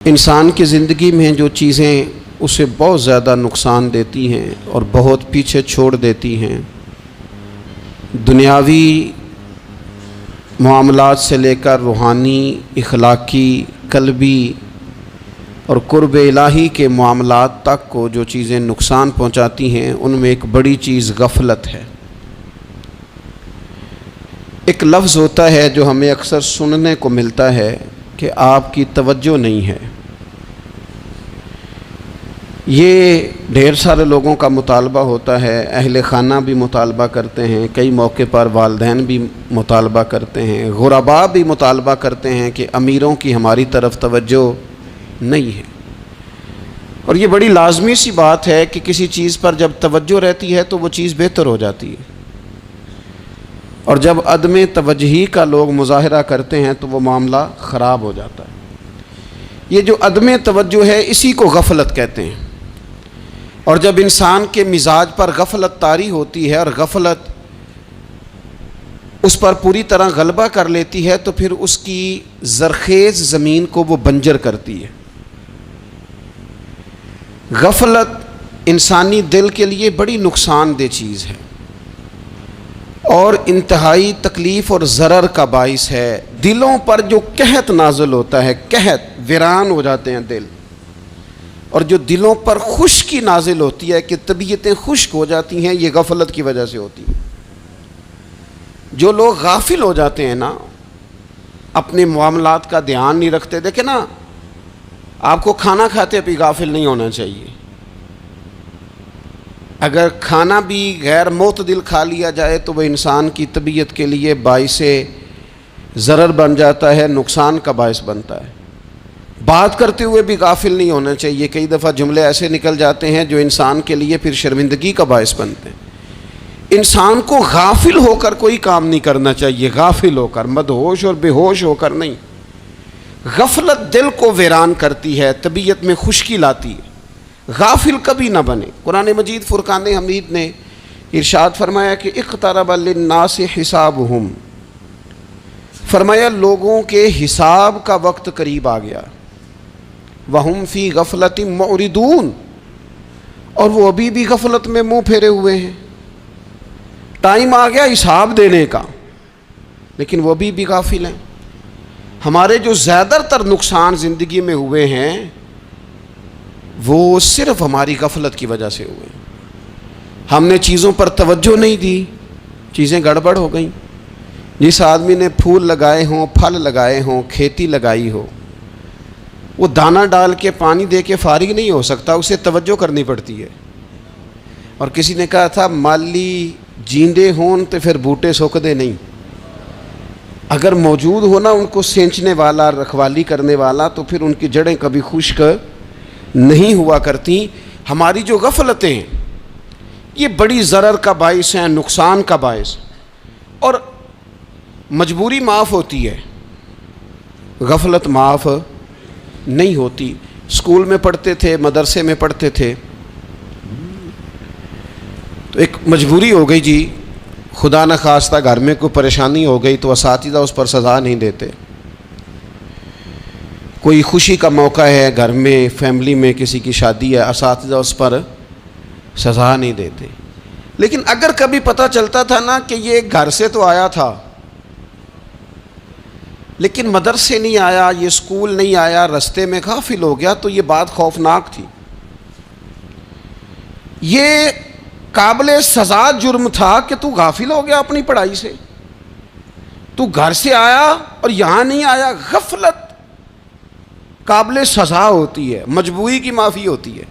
انسان کی زندگی میں جو چیزیں اسے بہت زیادہ نقصان دیتی ہیں اور بہت پیچھے چھوڑ دیتی ہیں، دنیاوی معاملات سے لے کر روحانی، اخلاقی، قلبی اور قرب الہی کے معاملات تک کو جو چیزیں نقصان پہنچاتی ہیں، ان میں ایک بڑی چیز غفلت ہے۔ ایک لفظ ہوتا ہے جو ہمیں اکثر سننے کو ملتا ہے کہ آپ کی توجہ نہیں ہے۔ یہ ڈھیر سارے لوگوں کا مطالبہ ہوتا ہے، اہل خانہ بھی مطالبہ کرتے ہیں، کئی موقع پر والدین بھی مطالبہ کرتے ہیں، غرباء بھی مطالبہ کرتے ہیں کہ امیروں کی ہماری طرف توجہ نہیں ہے۔ اور یہ بڑی لازمی سی بات ہے کہ کسی چیز پر جب توجہ رہتی ہے تو وہ چیز بہتر ہو جاتی ہے، اور جب عدم توجہی کا لوگ مظاہرہ کرتے ہیں تو وہ معاملہ خراب ہو جاتا ہے۔ یہ جو عدم توجہ ہے اسی کو غفلت کہتے ہیں، اور جب انسان کے مزاج پر غفلت طاری ہوتی ہے اور غفلت اس پر پوری طرح غلبہ کر لیتی ہے تو پھر اس کی زرخیز زمین کو وہ بنجر کرتی ہے۔ غفلت انسانی دل کے لیے بڑی نقصان دہ چیز ہے اور انتہائی تکلیف اور ضرر کا باعث ہے۔ دلوں پر جو قحط نازل ہوتا ہے، قحط، ویران ہو جاتے ہیں دل، اور جو دلوں پر خشکی نازل ہوتی ہے کہ طبیعتیں خشک ہو جاتی ہیں، یہ غفلت کی وجہ سے ہوتی ہے۔ جو لوگ غافل ہو جاتے ہیں نا، اپنے معاملات کا دھیان نہیں رکھتے، دیکھیں نا، آپ کو کھانا کھاتے بھی غافل نہیں ہونا چاہیے۔ اگر کھانا بھی غیر معتدل کھا لیا جائے تو وہ انسان کی طبیعت کے لیے باعث ضرر بن جاتا ہے، نقصان کا باعث بنتا ہے۔ بات کرتے ہوئے بھی غافل نہیں ہونا چاہیے، کئی دفعہ جملے ایسے نکل جاتے ہیں جو انسان کے لیے پھر شرمندگی کا باعث بنتے ہیں۔ انسان کو غافل ہو کر کوئی کام نہیں کرنا چاہیے، غافل ہو کر، مدہوش اور بے ہوش ہو کر نہیں۔ غفلت دل کو ویران کرتی ہے، طبیعت میں خشکی لاتی ہے۔ غافل کبھی نہ بنے۔ قرآن مجید فرقان حمید نے ارشاد فرمایا کہ اقترب للناس حسابہم، فرمایا لوگوں کے حساب کا وقت قریب آ گیا، وہم فی غفلۃ معرضون، اور وہ ابھی بھی غفلت میں منہ پھیرے ہوئے ہیں۔ ٹائم آ گیا حساب دینے کا، لیکن وہ ابھی بھی غافل ہیں۔ ہمارے جو زیادہ تر نقصان زندگی میں ہوئے ہیں وہ صرف ہماری غفلت کی وجہ سے ہوئے۔ ہم نے چیزوں پر توجہ نہیں دی، چیزیں گڑبڑ ہو گئیں۔ جس آدمی نے پھول لگائے ہوں، پھل لگائے ہوں، کھیتی لگائی ہو، وہ دانہ ڈال کے پانی دے کے فارغ نہیں ہو سکتا، اسے توجہ کرنی پڑتی ہے۔ اور کسی نے کہا تھا مالی جیندے ہون تو پھر بوٹے سوکھدے نہیں۔ اگر موجود ہونا ان کو سینچنے والا، رکھوالی کرنے والا، تو پھر ان کی جڑیں کبھی خشک نہیں ہوا کرتی۔ ہماری جو غفلتیں ہیں یہ بڑی ضرر کا باعث ہیں، نقصان کا باعث، اور مجبوری معاف ہوتی ہے، غفلت معاف نہیں ہوتی۔ اسکول میں پڑھتے تھے، مدرسے میں پڑھتے تھے، تو ایک مجبوری ہو گئی جی، خدا نخواستہ گھر میں کوئی پریشانی ہو گئی تو اساتذہ اس پر سزا نہیں دیتے۔ کوئی خوشی کا موقع ہے گھر میں، فیملی میں کسی کی شادی ہے، اساتذہ اس پر سزا نہیں دیتے۔ لیکن اگر کبھی پتہ چلتا تھا نا کہ یہ گھر سے تو آیا تھا لیکن مدرسے نہیں آیا، یہ اسکول نہیں آیا، رستے میں غافل ہو گیا، تو یہ بات خوفناک تھی۔ یہ قابل سزا جرم تھا کہ تو غافل ہو گیا اپنی پڑھائی سے، تو گھر سے آیا اور یہاں نہیں آیا۔ غفلت قابل سزا ہوتی ہے، مجبوری کی معافی ہوتی ہے۔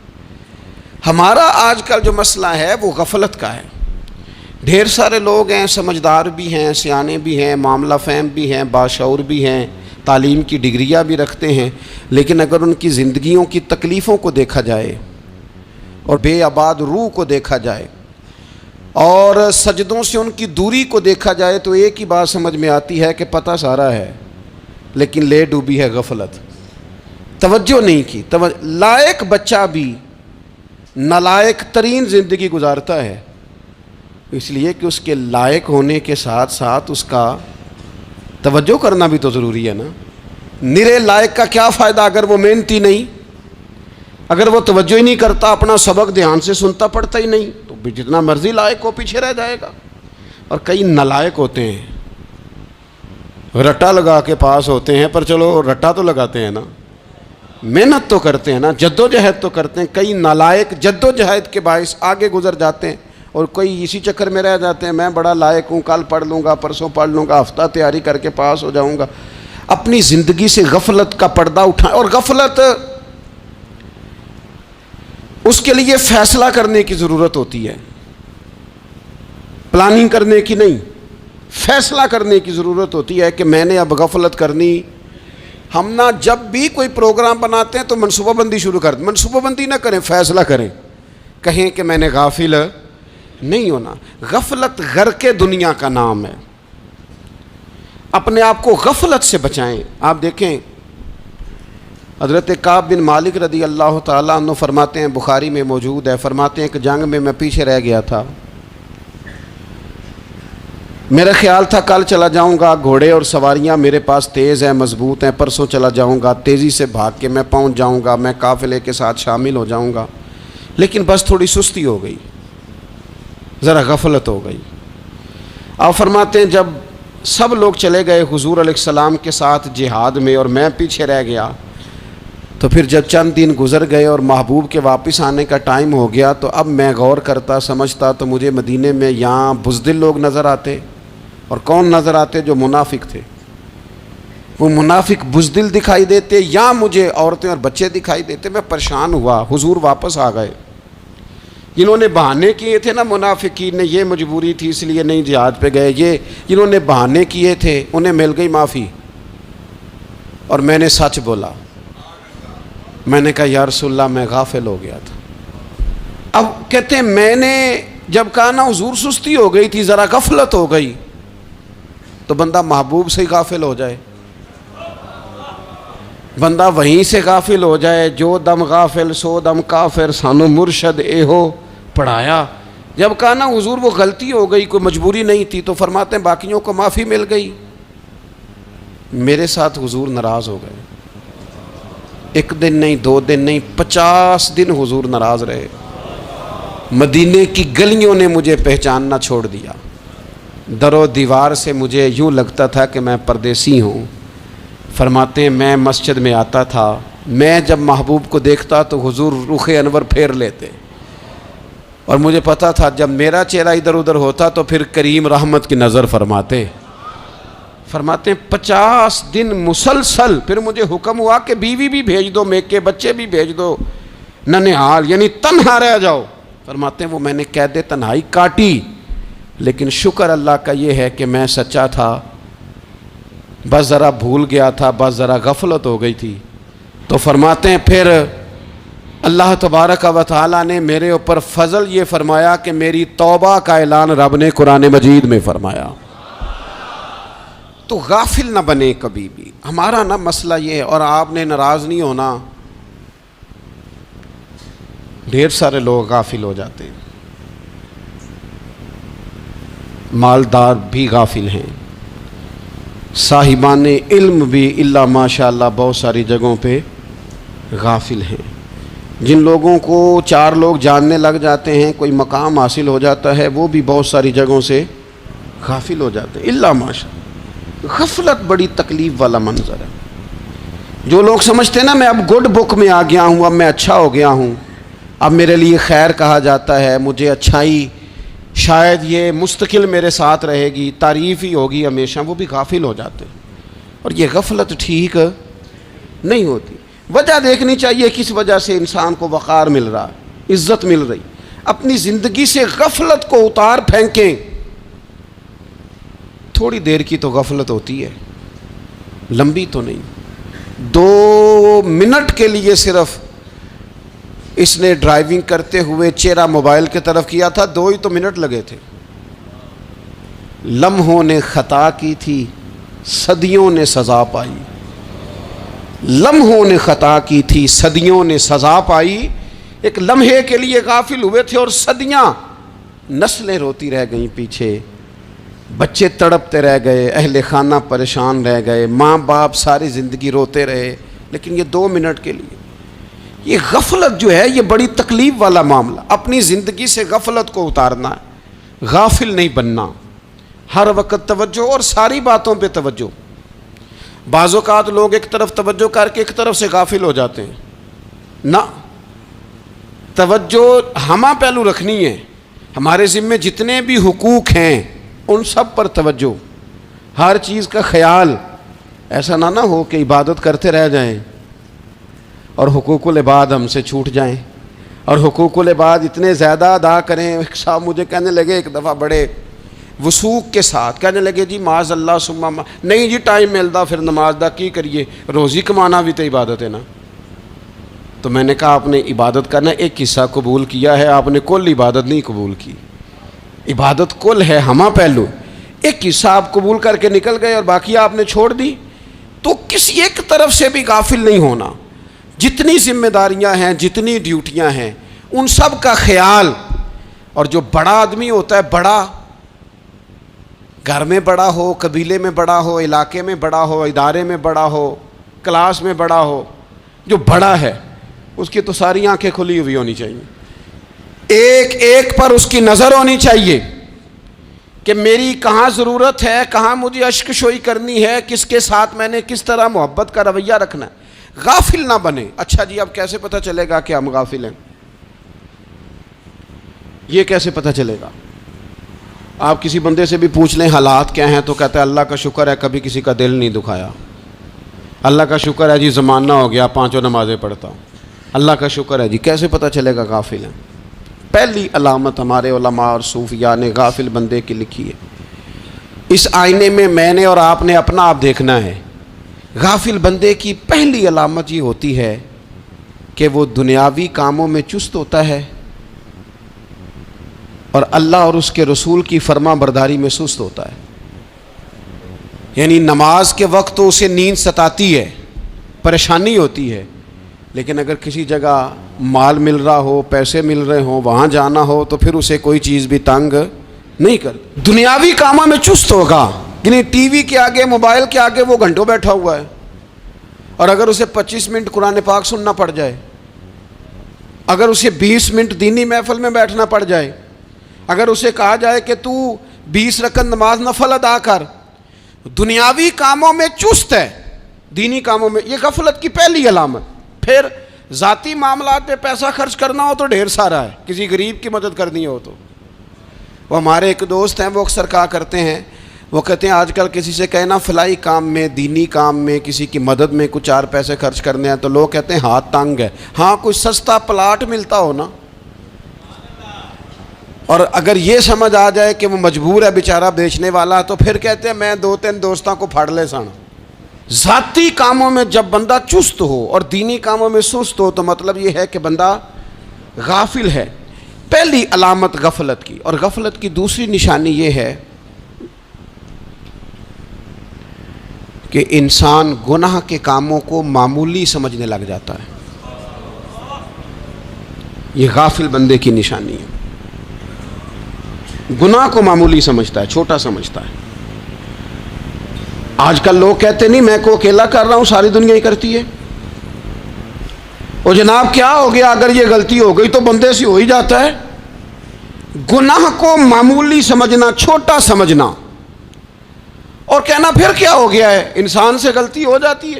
ہمارا آج کل جو مسئلہ ہے وہ غفلت کا ہے۔ ڈھیر سارے لوگ ہیں، سمجھدار بھی ہیں، سیانے بھی ہیں، معاملہ فہم بھی ہیں، باشعور بھی ہیں، تعلیم کی ڈگریاں بھی رکھتے ہیں، لیکن اگر ان کی زندگیوں کی تکلیفوں کو دیکھا جائے اور بے آباد روح کو دیکھا جائے اور سجدوں سے ان کی دوری کو دیکھا جائے تو ایک ہی بات سمجھ میں آتی ہے کہ پتہ سارا ہے لیکن لے ڈوبی ہے غفلت، توجہ نہیں کی۔ لائق بچہ بھی نالائق ترین زندگی گزارتا ہے، اس لیے کہ اس کے لائق ہونے کے ساتھ ساتھ اس کا توجہ کرنا بھی تو ضروری ہے نا۔ نرے لائق کا کیا فائدہ اگر وہ محنتی نہیں، اگر وہ توجہ ہی نہیں کرتا، اپنا سبق دھیان سے سنتا پڑھتا ہی نہیں، تو بھی جتنا مرضی لائق ہو پیچھے رہ جائے گا۔ اور کئی نالائق ہوتے ہیں، رٹا لگا کے پاس ہوتے ہیں، پر چلو رٹا تو لگاتے ہیں نا، محنت تو کرتے ہیں نا، جد و جہد تو کرتے ہیں۔ کئی نالائق جد و جہد کے باعث آگے گزر جاتے ہیں، اور کوئی اسی چکر میں رہ جاتے ہیں، میں بڑا لائق ہوں، کل پڑھ لوں گا، پرسوں پڑھ لوں گا، ہفتہ تیاری کر کے پاس ہو جاؤں گا۔ اپنی زندگی سے غفلت کا پردہ اٹھائیں، اور غفلت اس کے لیے فیصلہ کرنے کی ضرورت ہوتی ہے، پلاننگ کرنے کی نہیں، فیصلہ کرنے کی ضرورت ہوتی ہے کہ میں نے اب غفلت کرنی۔ ہم نہ جب بھی کوئی پروگرام بناتے ہیں تو منصوبہ بندی شروع کر دیں، منصوبہ بندی نہ کریں، فیصلہ کریں، کہیں کہ میں نے غافل نہیں ہونا۔ غفلت غرق دنیا کا نام ہے، اپنے آپ کو غفلت سے بچائیں۔ آپ دیکھیں حضرت کعب بن مالک رضی اللہ تعالیٰ عنہ فرماتے ہیں، بخاری میں موجود ہے، فرماتے ہیں کہ جنگ میں پیچھے رہ گیا تھا، میرا خیال تھا کل چلا جاؤں گا، گھوڑے اور سواریاں میرے پاس تیز ہیں، مضبوط ہیں، پرسوں چلا جاؤں گا، تیزی سے بھاگ کے میں پہنچ جاؤں گا، میں قافلے کے ساتھ شامل ہو جاؤں گا، لیکن بس تھوڑی سستی ہو گئی، ذرا غفلت ہو گئی۔ آپ فرماتے ہیں جب سب لوگ چلے گئے حضور علیہ السلام کے ساتھ جہاد میں اور میں پیچھے رہ گیا، تو پھر جب چند دن گزر گئے اور محبوب کے واپس آنے کا ٹائم ہو گیا، تو اب میں غور کرتا سمجھتا تو مجھے مدینے میں یہاں بزدل لوگ نظر آتے، اور کون نظر آتے؟ جو منافق تھے، وہ منافق بزدل دکھائی دیتے، یا مجھے عورتیں اور بچے دکھائی دیتے۔ میں پریشان ہوا، حضور واپس آ گئے، جنہوں نے بہانے کیے تھے نا منافقین نے، یہ مجبوری تھی اس لیے نہیں جہاد پہ گئے، یہ جنہوں نے بہانے کیے تھے انہیں مل گئی معافی، اور میں نے سچ بولا، میں نے کہا یا رسول اللہ میں غافل ہو گیا تھا۔ اب کہتے ہیں میں نے جب کہا نا حضور سستی ہو گئی تھی، ذرا غفلت ہو گئی، تو بندہ محبوب سے غافل ہو جائے، بندہ وہیں سے غافل ہو جائے۔ جو دم غافل سو دم کافر، سانو مرشد اے ہو پڑھایا۔ جب کہا نا حضور وہ غلطی ہو گئی، کوئی مجبوری نہیں تھی، تو فرماتے ہیں باقیوں کو معافی مل گئی، میرے ساتھ حضور ناراض ہو گئے۔ ایک دن نہیں، 2 دن نہیں، 50 دن حضور ناراض رہے۔ مدینے کی گلیوں نے مجھے پہچاننا چھوڑ دیا، در و دیوار سے مجھے یوں لگتا تھا کہ میں پردیسی ہوں۔ فرماتے ہیں میں مسجد میں آتا تھا، میں جب محبوب کو دیکھتا تو حضور رخ انور پھیر لیتے، اور مجھے پتا تھا جب میرا چہرہ ادھر ادھر ہوتا تو پھر کریم رحمت کی نظر فرماتے۔ فرماتے ہیں 50 دن مسلسل، پھر مجھے حکم ہوا کہ بیوی بھی بھیج دو، میکے بچے بھی بھیج دو، ننہال یعنی تنہا رہ جاؤ۔ فرماتے ہیں وہ میں نے قید تنہائی کاٹی، لیکن شکر اللہ کا یہ ہے کہ میں سچا تھا، بس ذرا بھول گیا تھا، بس ذرا غفلت ہو گئی تھی۔ تو فرماتے ہیں پھر اللہ تبارک و تعالیٰ نے میرے اوپر فضل یہ فرمایا کہ میری توبہ کا اعلان رب نے قرآن مجید میں فرمایا۔ تو غافل نہ بنے کبھی بھی، ہمارا نا مسئلہ یہ ہے، اور آپ نے ناراض نہیں ہونا، ڈھیر سارے لوگ غافل ہو جاتے ہیں، مالدار بھی غافل ہیں، صاحبان علم بھی الا ماشاء اللہ بہت ساری جگہوں پہ غافل ہیں۔ جن لوگوں کو 4 لوگ جاننے لگ جاتے ہیں، کوئی مقام حاصل ہو جاتا ہے، وہ بھی بہت ساری جگہوں سے غافل ہو جاتے ہیں الا ماشاء اللہ۔ غفلت بڑی تکلیف والا منظر ہے۔ جو لوگ سمجھتے ہیں نا میں اب گڈ بک میں آ گیا ہوں، اب میں اچھا ہو گیا ہوں، اب میرے لیے خیر کہا جاتا ہے، مجھے اچھائی شاید یہ مستقل میرے ساتھ رہے گی، تعریف ہی ہوگی ہمیشہ، وہ بھی غافل ہو جاتے ہیں۔ اور یہ غفلت ٹھیک نہیں ہوتی۔ وجہ دیکھنی چاہیے کس وجہ سے انسان کو وقار مل رہا، عزت مل رہی۔ اپنی زندگی سے غفلت کو اتار پھینکیں۔ تھوڑی دیر کی تو غفلت ہوتی ہے، لمبی تو نہیں۔ 2 منٹ کے لیے صرف اس نے ڈرائیونگ کرتے ہوئے چہرہ موبائل کی طرف کیا تھا، 2 ہی تو منٹ لگے تھے۔ لمحوں نے خطا کی تھی، صدیوں نے سزا پائی۔ لمحوں نے خطا کی تھی، صدیوں نے سزا پائی۔ ایک لمحے کے لیے غافل ہوئے تھے اور صدیاں، نسلیں روتی رہ گئیں پیچھے۔ بچے تڑپتے رہ گئے، اہل خانہ پریشان رہ گئے، ماں باپ ساری زندگی روتے رہے، لیکن یہ 2 منٹ کے لیے یہ غفلت جو ہے یہ بڑی تکلیف والا معاملہ. اپنی زندگی سے غفلت کو اتارنا ہے، غافل نہیں بننا، ہر وقت توجہ اور ساری باتوں پہ توجہ. بعض اوقات لوگ ایک طرف توجہ کر کے ایک طرف سے غافل ہو جاتے ہیں. نہ، توجہ ہمہ پہلو رکھنی ہے. ہمارے ذمے جتنے بھی حقوق ہیں ان سب پر توجہ، ہر چیز کا خیال. ایسا نہ ہو کہ عبادت کرتے رہ جائیں اور حقوق العباد ہم سے چھوٹ جائیں، اور حقوق العباد اتنے زیادہ ادا کریں. ایک صاحب مجھے کہنے لگے ایک دفعہ بڑے وثوق کے ساتھ کہنے لگے جی معاذ اللہ ثم نہیں جی ٹائم ملتا پھر نماز دا کی کریے، روزی کمانا بھی تو عبادت ہے نا. تو میں نے کہا آپ نے عبادت کرنا ایک حصہ قبول کیا ہے، آپ نے کل عبادت نہیں قبول کی. عبادت کل ہے، ہمہ پہلو. ایک حصہ آپ قبول کر کے نکل گئے اور باقی آپ نے چھوڑ دی. تو کسی ایک طرف سے بھی غافل نہیں ہونا. جتنی ذمہ داریاں ہیں، جتنی ڈیوٹیاں ہیں، ان سب کا خیال. اور جو بڑا آدمی ہوتا ہے، بڑا گھر میں بڑا ہو، قبیلے میں بڑا ہو، علاقے میں بڑا ہو، ادارے میں بڑا ہو، کلاس میں بڑا ہو، جو بڑا ہے اس کی تو ساری آنکھیں کھلی ہوئی ہونی چاہیے. ایک ایک پر اس کی نظر ہونی چاہیے کہ میری کہاں ضرورت ہے، کہاں مجھے اشک شوئی کرنی ہے، کس کے ساتھ میں نے کس طرح محبت کا رویہ رکھنا ہے. غافل نہ بنے. اچھا جی اب کیسے پتہ چلے گا کہ ہم غافل ہیں؟ یہ کیسے پتہ چلے گا؟ آپ کسی بندے سے بھی پوچھ لیں حالات کیا ہیں تو کہتا ہے اللہ کا شکر ہے کبھی کسی کا دل نہیں دکھایا، اللہ کا شکر ہے جی زمانہ ہو گیا 5 نمازیں پڑھتا ہوں، اللہ کا شکر ہے جی. کیسے پتہ چلے گا غافل ہیں؟ پہلی علامت ہمارے علماء اور صوفیاء نے غافل بندے کی لکھی ہے. اس آئینے میں نے اور آپ نے اپنا آپ دیکھنا ہے. غافل بندے کی پہلی علامت یہ ہوتی ہے کہ وہ دنیاوی کاموں میں چست ہوتا ہے اور اللہ اور اس کے رسول کی فرما برداری میں سست ہوتا ہے. یعنی نماز کے وقت تو اسے نیند ستاتی ہے، پریشانی ہوتی ہے، لیکن اگر کسی جگہ مال مل رہا ہو، پیسے مل رہے ہوں، وہاں جانا ہو تو پھر اسے کوئی چیز بھی تنگ نہیں کر. دنیاوی کاموں میں چست ہوگا، یعنی ٹی وی کے آگے، موبائل کے آگے وہ گھنٹوں بیٹھا ہوا ہے. اور اگر اسے 25 منٹ قرآن پاک سننا پڑ جائے، اگر اسے 20 منٹ دینی محفل میں بیٹھنا پڑ جائے، اگر اسے کہا جائے کہ تو 20 رکعت نماز نفل ادا کر، دنیاوی کاموں میں چست ہے، دینی کاموں میں، یہ غفلت کی پہلی علامت. پھر ذاتی معاملات پہ پیسہ خرچ کرنا ہو تو ڈھیر سارا ہے، کسی غریب کی مدد کرنی ہو تو. وہ ہمارے ایک دوست ہیں، وہ اکثر کہا کرتے ہیں، وہ کہتے ہیں آج کل کسی سے کہنا فلائی کام میں، دینی کام میں، کسی کی مدد میں کچھ 4 پیسے خرچ کرنے ہیں تو لوگ کہتے ہیں ہاتھ تنگ ہے. ہاں کوئی سستا پلاٹ ملتا ہو نا، اور اگر یہ سمجھ آ جائے کہ وہ مجبور ہے بیچارہ بیچنے والا، تو پھر کہتے ہیں میں 2-3 دوستوں کو پھاڑ لے سن. ذاتی کاموں میں جب بندہ چست ہو اور دینی کاموں میں سست ہو تو مطلب یہ ہے کہ بندہ غافل ہے. پہلی علامت غفلت کی. اور غفلت کی دوسری نشانی یہ ہے کہ انسان گناہ کے کاموں کو معمولی سمجھنے لگ جاتا ہے. یہ غافل بندے کی نشانی ہے. گناہ کو معمولی سمجھتا ہے، چھوٹا سمجھتا ہے. آج کل لوگ کہتے نہیں میں کو اکیلا کر رہا ہوں، ساری دنیا ہی کرتی ہے. اور جناب کیا ہو گیا، اگر یہ غلطی ہو گئی تو بندے سے ہو ہی جاتا ہے. گناہ کو معمولی سمجھنا، چھوٹا سمجھنا اور کہنا پھر کیا ہو گیا ہے، انسان سے غلطی ہو جاتی ہے.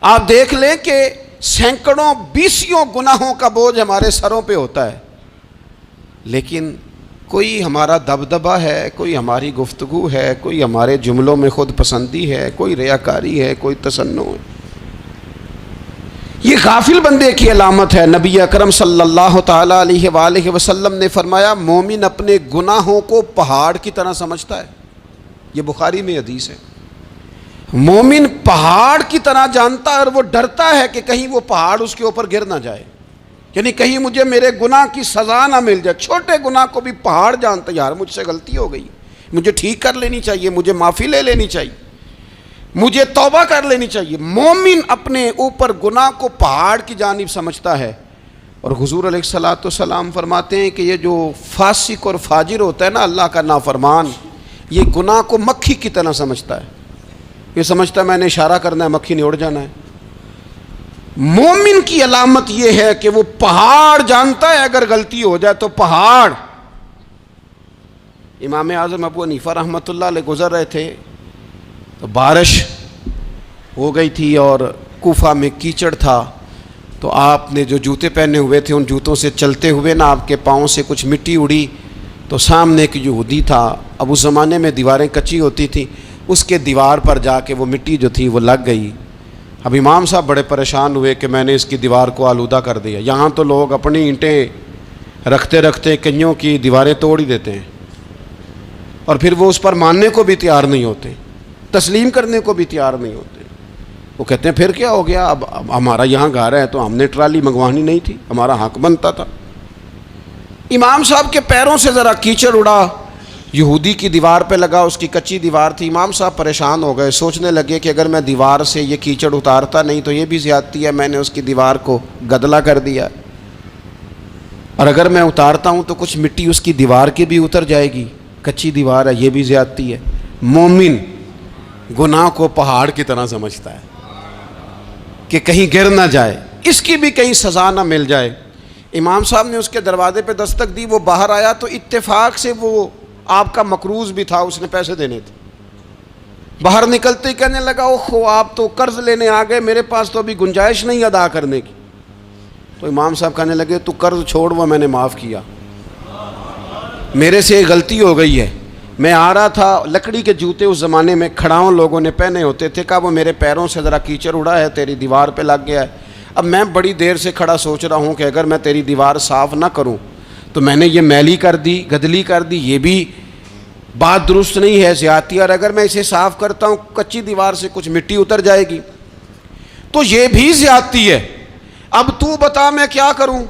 آپ دیکھ لیں کہ سینکڑوں بیسیوں گناہوں کا بوجھ ہمارے سروں پہ ہوتا ہے، لیکن کوئی ہمارا دبدبہ ہے، کوئی ہماری گفتگو ہے، کوئی ہمارے جملوں میں خود پسندی ہے، کوئی ریاکاری ہے، کوئی تصنع ہے. یہ غافل بندے کی علامت ہے. نبی اکرم صلی اللہ تعالی علیہ وآلہ وسلم نے فرمایا مومن اپنے گناہوں کو پہاڑ کی طرح سمجھتا ہے. یہ بخاری میں حدیث ہے. مومن پہاڑ کی طرح جانتا ہے اور وہ ڈرتا ہے کہ کہیں وہ پہاڑ اس کے اوپر گر نہ جائے، یعنی کہیں مجھے میرے گناہ کی سزا نہ مل جائے. چھوٹے گناہ کو بھی پہاڑ جانتا ہے، یار مجھ سے غلطی ہو گئی، مجھے ٹھیک کر لینی چاہیے، مجھے معافی لے لینی چاہیے، مجھے توبہ کر لینی چاہیے. مومن اپنے اوپر گناہ کو پہاڑ کی جانب سمجھتا ہے. اور حضور علیہ الصلوۃ والسلام فرماتے ہیں کہ یہ جو فاسق اور فاجر ہوتا ہے نا، اللہ کا نافرمان، یہ گناہ کو مکھی کی طرح سمجھتا ہے. یہ سمجھتا ہے میں نے اشارہ کرنا ہے مکھی نے اڑ جانا ہے. مومن کی علامت یہ ہے کہ وہ پہاڑ جانتا ہے اگر غلطی ہو جائے تو پہاڑ. امام اعظم ابو حنیفہ رحمۃ اللہ علیہ گزر رہے تھے تو بارش ہو گئی تھی اور کوفہ میں کیچڑ تھا, تو آپ نے جو جوتے پہنے ہوئے تھے ان جوتوں سے چلتے ہوئے نا آپ کے پاؤں سے کچھ مٹی اڑی, تو سامنے ایک یہودی تھا, اب اس زمانے میں دیواریں کچی ہوتی تھیں, اس کے دیوار پر جا کے وہ مٹی جو تھی وہ لگ گئی. اب امام صاحب بڑے پریشان ہوئے کہ میں نے اس کی دیوار کو آلودہ کر دیا. یہاں تو لوگ اپنی اینٹیں رکھتے رکھتے کئیوں کی دیواریں توڑ ہی دیتے ہیں, اور پھر وہ اس پر ماننے کو بھی تیار نہیں ہوتے, تسلیم کرنے کو بھی تیار نہیں ہوتے. وہ کہتے ہیں پھر کیا ہو گیا, اب ہمارا یہاں گھر ہے تو ہم نے ٹرالی منگوانی نہیں تھی, ہمارا حق بنتا تھا. امام صاحب کے پیروں سے ذرا کیچڑ اڑا, یہودی کی دیوار پہ لگا, اس کی کچی دیوار تھی. امام صاحب پریشان ہو گئے, سوچنے لگے کہ اگر میں دیوار سے یہ کیچڑ اتارتا نہیں تو یہ بھی زیادتی ہے, میں نے اس کی دیوار کو گدلا کر دیا, اور اگر میں اتارتا ہوں تو کچھ مٹی اس کی دیوار کی بھی اتر جائے گی, کچی دیوار ہے, یہ بھی زیادتی ہے. مومن گناہ کو پہاڑ کی طرح سمجھتا ہے کہ کہیں گر نہ جائے, اس کی بھی کہیں سزا نہ مل جائے. امام صاحب نے اس کے دروازے پہ دستک دی, وہ باہر آیا تو اتفاق سے وہ آپ کا مقروض بھی تھا, اس نے پیسے دینے تھے. باہر نکلتے ہی کہنے لگا اوہو آپ تو قرض لینے آ گئے, میرے پاس تو ابھی گنجائش نہیں ادا کرنے کی. تو امام صاحب کہنے لگے تو قرض چھوڑ, وہ میں نے معاف کیا, میرے سے غلطی ہو گئی ہے. میں آ رہا تھا, لکڑی کے جوتے اس زمانے میں کھڑاؤں لوگوں نے پہنے ہوتے تھے, کہا وہ میرے پیروں سے ذرا کیچڑ اڑا ہے, تیری دیوار پہ لگ گیا ہے. اب میں بڑی دیر سے کھڑا سوچ رہا ہوں کہ اگر میں تیری دیوار صاف نہ کروں تو میں نے یہ میلی کر دی, گدلی کر دی, یہ بھی بات درست نہیں ہے, زیادتی, اور اگر میں اسے صاف کرتا ہوں کچی دیوار سے کچھ مٹی اتر جائے گی تو یہ بھی زیادتی ہے. اب تو بتا میں کیا کروں.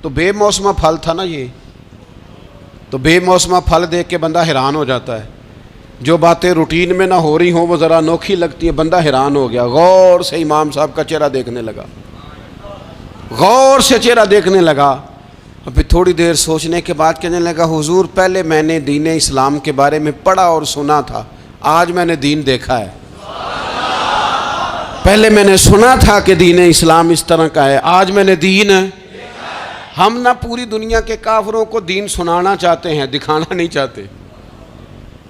تو بے موسمہ پھل تھا نا یہ, تو بے موسمہ پھل دیکھ کے بندہ حیران ہو جاتا ہے. جو باتیں روٹین میں نہ ہو رہی ہوں وہ ذرا انوکھی لگتی ہیں, بندہ حیران ہو گیا. غور سے امام صاحب کا چہرہ دیکھنے لگا, غور سے چہرہ دیکھنے لگا, اور پھر تھوڑی دیر سوچنے کے بعد کہنے لگا حضور پہلے میں نے دین اسلام کے بارے میں پڑھا اور سنا تھا, آج میں نے دین دیکھا ہے. پہلے میں نے سنا تھا کہ دین اسلام اس طرح کا ہے, آج میں نے دین. ہم نہ پوری دنیا کے کافروں کو دین سنانا چاہتے ہیں, دکھانا نہیں چاہتے.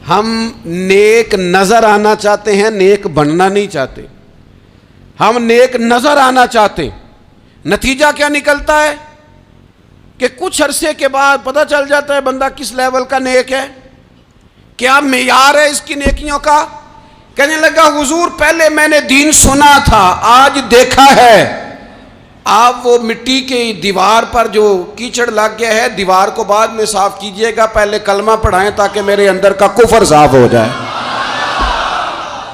ہم نیک نظر آنا چاہتے ہیں, نیک بننا نہیں چاہتے. ہم نیک نظر آنا چاہتے. نتیجہ کیا نکلتا ہے کہ کچھ عرصے کے بعد پتہ چل جاتا ہے بندہ کس لیول کا نیک ہے, کیا معیار ہے اس کی نیکیوں کا. کہنے لگا حضور پہلے میں نے دین سنا تھا, آج دیکھا ہے. آپ وہ مٹی کی دیوار پر جو کیچڑ لگ گیا ہے, دیوار کو بعد میں صاف کیجئے گا, پہلے کلمہ پڑھائیں تاکہ میرے اندر کا کفر صاف ہو جائے,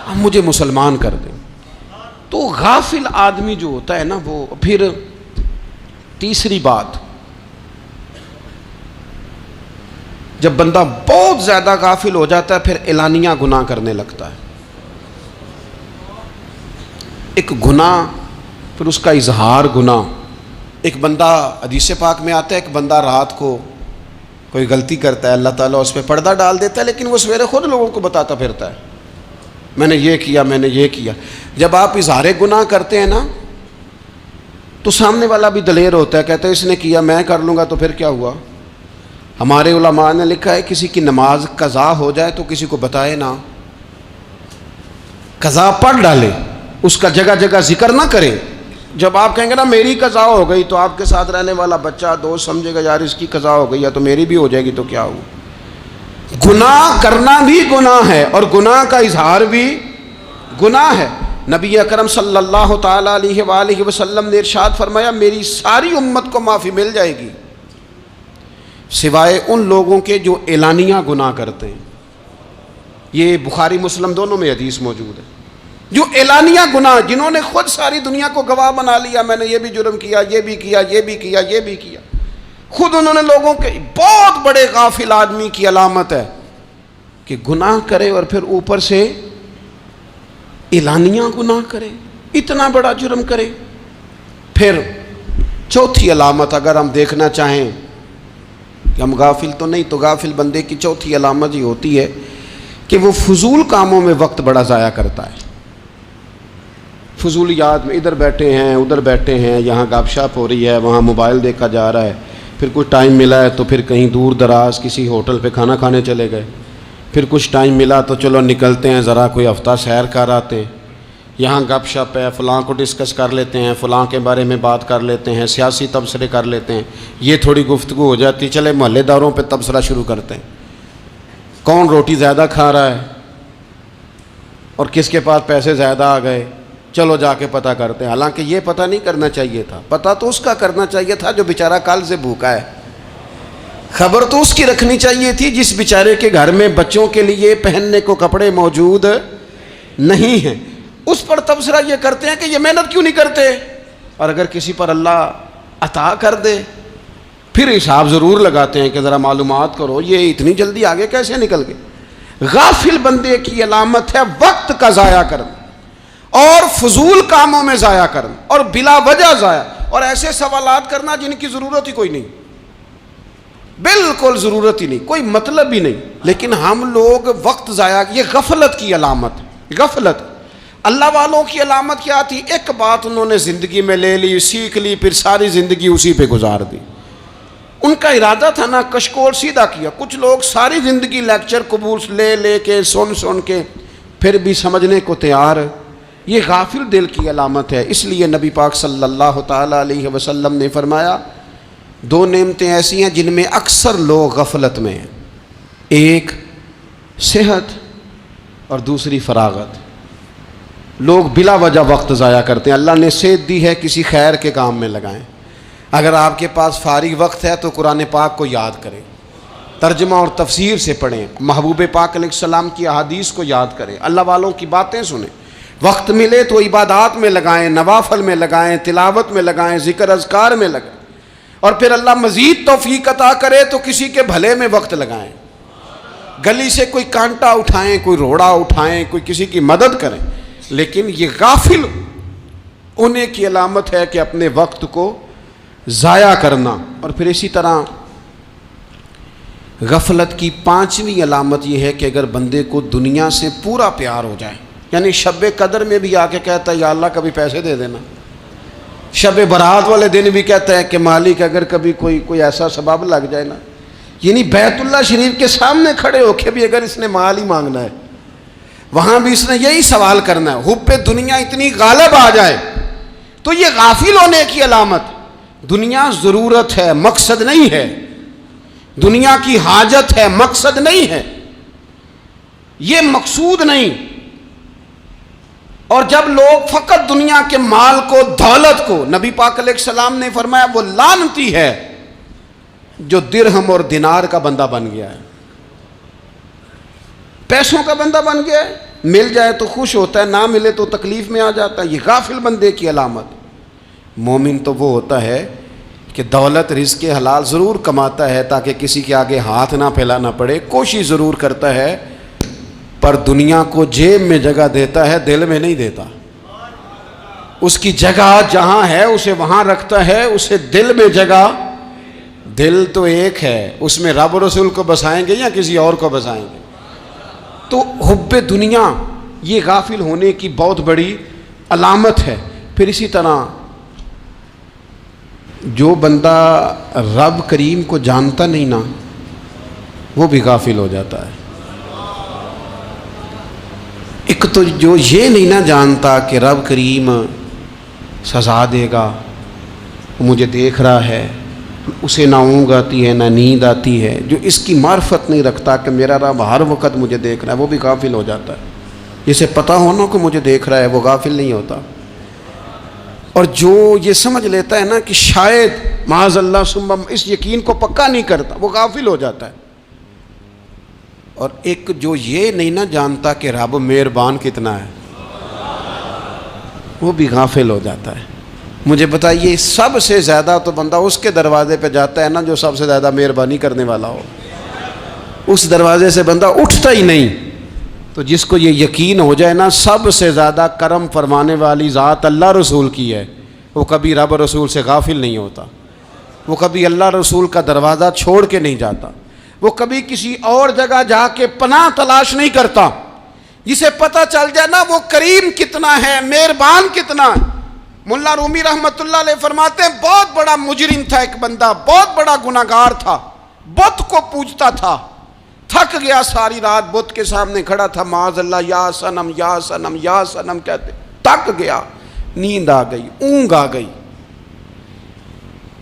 اب مجھے مسلمان کر دیں. تو غافل آدمی جو ہوتا ہے نا وہ پھر تیسری بات, جب بندہ بہت زیادہ غافل ہو جاتا ہے پھر اعلانیہ گناہ کرنے لگتا ہے. ایک گناہ پھر اس کا اظہار گناہ. ایک بندہ حدیث پاک میں آتا ہے, ایک بندہ رات کو کوئی غلطی کرتا ہے, اللہ تعالیٰ اس پہ پردہ ڈال دیتا ہے, لیکن وہ سویرے خود لوگوں کو بتاتا پھرتا ہے میں نے یہ کیا, میں نے یہ کیا. جب آپ اظہار گناہ کرتے ہیں نا تو سامنے والا بھی دلیر ہوتا ہے, کہتا ہے اس نے کیا میں کر لوں گا تو پھر کیا ہوا. ہمارے علماء نے لکھا ہے کسی کی نماز قضا ہو جائے تو کسی کو بتائے نہ, قضا پڑھ ڈالے, اس کا جگہ جگہ ذکر نہ کرے. جب آپ کہیں گے نا میری قضا ہو گئی تو آپ کے ساتھ رہنے والا بچہ دوست سمجھے گا یار اس کی قضا ہو گئی ہے تو میری بھی ہو جائے گی تو کیا ہو. گناہ کرنا بھی گناہ ہے اور گناہ کا اظہار بھی گناہ ہے. نبی اکرم صلی اللہ تعالیٰ علیہ وآلہ وسلم نے ارشاد فرمایا میری ساری امت کو معافی مل جائے گی سوائے ان لوگوں کے جو اعلانیہ گناہ کرتے ہیں. یہ بخاری مسلم دونوں میں حدیث موجود ہے. جو اعلانیہ گناہ, جنہوں نے خود ساری دنیا کو گواہ بنا لیا, میں نے یہ بھی جرم کیا, یہ بھی کیا, یہ بھی کیا, یہ بھی کیا, خود انہوں نے لوگوں کے. بہت بڑے غافل آدمی کی علامت ہے کہ گناہ کرے اور پھر اوپر سے اعلانیہ گناہ کرے, اتنا بڑا جرم کرے. پھر چوتھی علامت اگر ہم دیکھنا چاہیں کہ ہم غافل تو نہیں. تو غافل بندے کی چوتھی علامت یہ ہوتی ہے کہ وہ فضول کاموں میں وقت بڑا ضائع کرتا ہے. فضولیات میں ادھر بیٹھے ہیں ادھر بیٹھے ہیں, یہاں گپ شپ ہو رہی ہے, وہاں موبائل دیکھا جا رہا ہے, پھر کچھ ٹائم ملا ہے تو پھر کہیں دور دراز کسی ہوٹل پہ کھانا کھانے چلے گئے, پھر کچھ ٹائم ملا تو چلو نکلتے ہیں ذرا کوئی ہفتہ سیر کر آتے ہیں, یہاں گپ شپ ہے, فلاں کو ڈسکس کر لیتے ہیں, فلاں کے بارے میں بات کر لیتے ہیں, سیاسی تبصرے کر لیتے ہیں, یہ تھوڑی گفتگو ہو جاتی, چلے محلے داروں پہ تبصرہ شروع کرتے ہیں, کون روٹی زیادہ کھا رہا ہے اور کس کے پاس پیسے زیادہ آ گئے, چلو جا کے پتہ کرتے ہیں. حالانکہ یہ پتہ نہیں کرنا چاہیے تھا, پتہ تو اس کا کرنا چاہیے تھا جو بیچارہ کل سے بھوکا ہے. خبر تو اس کی رکھنی چاہیے تھی جس بیچارے کے گھر میں بچوں کے لیے پہننے کو کپڑے موجود نہیں ہیں. اس پر تبصرہ یہ کرتے ہیں کہ یہ محنت کیوں نہیں کرتے, اور اگر کسی پر اللہ عطا کر دے پھر حساب ضرور لگاتے ہیں کہ ذرا معلومات کرو یہ اتنی جلدی آگے کیسے نکل گئے. غافل بندے کی علامت ہے وقت کا ضائع کرنا اور فضول کاموں میں ضائع کرنا اور بلا وجہ ضائع, اور ایسے سوالات کرنا جن کی ضرورت ہی کوئی نہیں, بالکل ضرورت ہی نہیں, کوئی مطلب ہی نہیں, لیکن ہم لوگ وقت ضائع. یہ غفلت کی علامت, غفلت. اللہ والوں کی علامت کیا تھی؟ ایک بات انہوں نے زندگی میں لے لی, سیکھ لی, پھر ساری زندگی اسی پہ گزار دی. ان کا ارادہ تھا نا کشکول سیدھا کیا. کچھ لوگ ساری زندگی لیکچر قبول لے کے سن کے پھر بھی سمجھنے کو تیار. یہ غافل دل کی علامت ہے. اس لیے نبی پاک صلی اللہ تعالیٰ علیہ وسلم نے فرمایا دو نعمتیں ایسی ہیں جن میں اکثر لوگ غفلت میں ہیں, ایک صحت اور دوسری فراغت. لوگ بلا وجہ وقت ضائع کرتے ہیں. اللہ نے صحت دی ہے, کسی خیر کے کام میں لگائیں. اگر آپ کے پاس فارغ وقت ہے تو قرآن پاک کو یاد کریں, ترجمہ اور تفسیر سے پڑھیں, محبوب پاک علیہ السلام کی احادیث کو یاد کریں, اللہ والوں کی باتیں سنیں. وقت ملے تو عبادات میں لگائیں, نوافل میں لگائیں, تلاوت میں لگائیں, ذکر اذکار میں لگائیں, اور پھر اللہ مزید توفیق عطا کرے تو کسی کے بھلے میں وقت لگائیں. گلی سے کوئی کانٹا اٹھائیں, کوئی روڑا اٹھائیں, کوئی کسی کی مدد کریں. لیکن یہ غافل ہونے کی علامت ہے کہ اپنے وقت کو ضائع کرنا. اور پھر اسی طرح غفلت کی پانچویں علامت یہ ہے کہ اگر بندے کو دنیا سے پورا پیار ہو جائے, یعنی شب قدر میں بھی آ کے کہتا ہے یا اللہ کبھی پیسے دے دینا, شب برات والے دن بھی کہتا ہے کہ مالک اگر کبھی کوئی ایسا سبب لگ جائے نا, یعنی بیت اللہ شریف کے سامنے کھڑے ہو کے بھی اگر اس نے مال ہی مانگنا ہے وہاں بھی اس نے یہی سوال کرنا ہے, حب دنیا اتنی غالب آ جائے. تو یہ غافل ہونے کی علامت. دنیا ضرورت ہے, مقصد نہیں ہے. دنیا کی حاجت ہے, مقصد نہیں ہے. یہ مقصود نہیں. اور جب لوگ فقط دنیا کے مال کو, دولت کو, نبی پاک علیہ السلام نے فرمایا وہ لعنتی ہے جو درہم اور دینار کا بندہ بن گیا ہے, پیسوں کا بندہ بن گیا ہے. مل جائے تو خوش ہوتا ہے, نہ ملے تو تکلیف میں آ جاتا ہے. یہ غافل بندے کی علامت. مومن تو وہ ہوتا ہے کہ دولت رزق حلال ضرور کماتا ہے تاکہ کسی کے آگے ہاتھ نہ پھیلانا پڑے, کوشش ضرور کرتا ہے, پر دنیا کو جیب میں جگہ دیتا ہے, دل میں نہیں دیتا. اس کی جگہ جہاں ہے اسے وہاں رکھتا ہے, اسے دل میں جگہ. دل تو ایک ہے, اس میں رب رسول کو بسائیں گے یا کسی اور کو بسائیں گے. تو حب دنیا یہ غافل ہونے کی بہت بڑی علامت ہے. پھر اسی طرح جو بندہ رب کریم کو جانتا نہیں نا وہ بھی غافل ہو جاتا ہے. ایک تو جو یہ نہیں نہ جانتا کہ رب کریم سزا دے گا, مجھے دیکھ رہا ہے, اسے نہ اونگ آتی ہے نہ نیند آتی ہے, جو اس کی معرفت نہیں رکھتا کہ میرا رب ہر وقت مجھے دیکھ رہا ہے, وہ بھی غافل ہو جاتا ہے. جسے پتہ ہونا کہ مجھے دیکھ رہا ہے وہ غافل نہیں ہوتا. اور جو یہ سمجھ لیتا ہے نا کہ شاید معاذ اللہ ثم, اس یقین کو پکا نہیں کرتا, وہ غافل ہو جاتا ہے. اور ایک جو یہ نہیں نہ جانتا کہ رب مہربان کتنا ہے وہ بھی غافل ہو جاتا ہے. مجھے بتائیے سب سے زیادہ تو بندہ اس کے دروازے پہ جاتا ہے نا جو سب سے زیادہ مہربانی کرنے والا ہو, اس دروازے سے بندہ اٹھتا ہی نہیں. تو جس کو یہ یقین ہو جائے نا سب سے زیادہ کرم فرمانے والی ذات اللہ رسول کی ہے, وہ کبھی رب رسول سے غافل نہیں ہوتا. وہ کبھی اللہ رسول کا دروازہ چھوڑ کے نہیں جاتا، وہ کبھی کسی اور جگہ جا کے پناہ تلاش نہیں کرتا۔ جسے پتہ چل جائے نا وہ کریم کتنا ہے، مہربان کتنا ہے۔ ملا رومی رحمت اللہ علیہ فرماتے ہیں بہت بڑا مجرم تھا ایک بندہ، بہت بڑا گناہگار تھا، بت کو پوجتا تھا، تھک گیا، ساری رات بت کے سامنے کھڑا تھا، معاذ اللہ یا صنم یا صنم یا صنم کہتے، تھک گیا، نیند آ گئی، اونگ آ گئی۔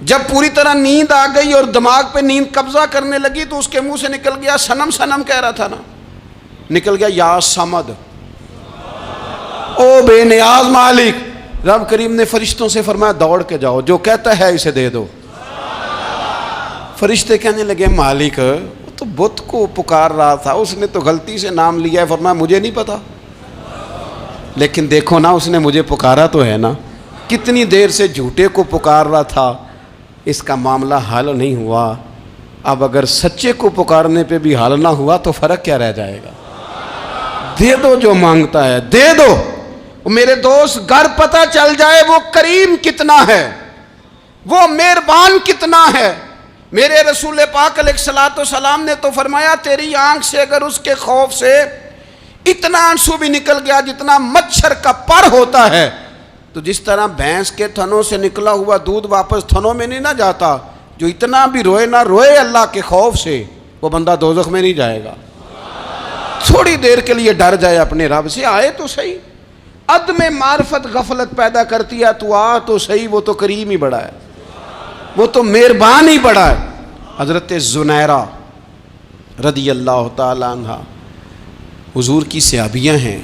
جب پوری طرح نیند آ گئی اور دماغ پہ نیند قبضہ کرنے لگی تو اس کے منہ سے نکل گیا، صنم صنم کہہ رہا تھا نا، نکل گیا یا صمد، او بے نیاز مالک۔ رب کریم نے فرشتوں سے فرمایا دوڑ کے جاؤ، جو کہتا ہے اسے دے دو۔ فرشتے کہنے لگے مالک وہ تو بت کو پکار رہا تھا، اس نے تو غلطی سے نام لیا ہے۔ فرمایا مجھے نہیں پتا، لیکن دیکھو نا اس نے مجھے پکارا تو ہے نا، کتنی دیر سے جھوٹے کو پکار رہا تھا، اس کا معاملہ حل نہیں ہوا، اب اگر سچے کو پکارنے پہ بھی حل نہ ہوا تو فرق کیا رہ جائے گا؟ دے دو جو مانگتا ہے، دے دو۔ میرے دوست گھر پتہ چل جائے وہ کریم کتنا ہے، وہ مہربان کتنا ہے۔ میرے رسول پاک علیہ الصلوۃ والسلام نے تو فرمایا تیری آنکھ سے اگر اس کے خوف سے اتنا آنسو بھی نکل گیا جتنا مچھر کا پر ہوتا ہے، تو جس طرح بھینس کے تھنوں سے نکلا ہوا دودھ واپس تھنوں میں نہیں نہ جاتا، جو اتنا بھی روئے نہ روئے اللہ کے خوف سے، وہ بندہ دوزخ میں نہیں جائے گا۔ تھوڑی دیر کے لیے ڈر جائے اپنے رب سے، آئے تو صحیح۔ عدم معرفت غفلت پیدا کرتی ہے، تو آ تو صحیح، وہ تو کریم ہی بڑا ہے، وہ تو مہربان ہی بڑا ہے۔ حضرت زنیرہ رضی اللہ تعالی عنہ حضور کی صحابیاں ہیں۔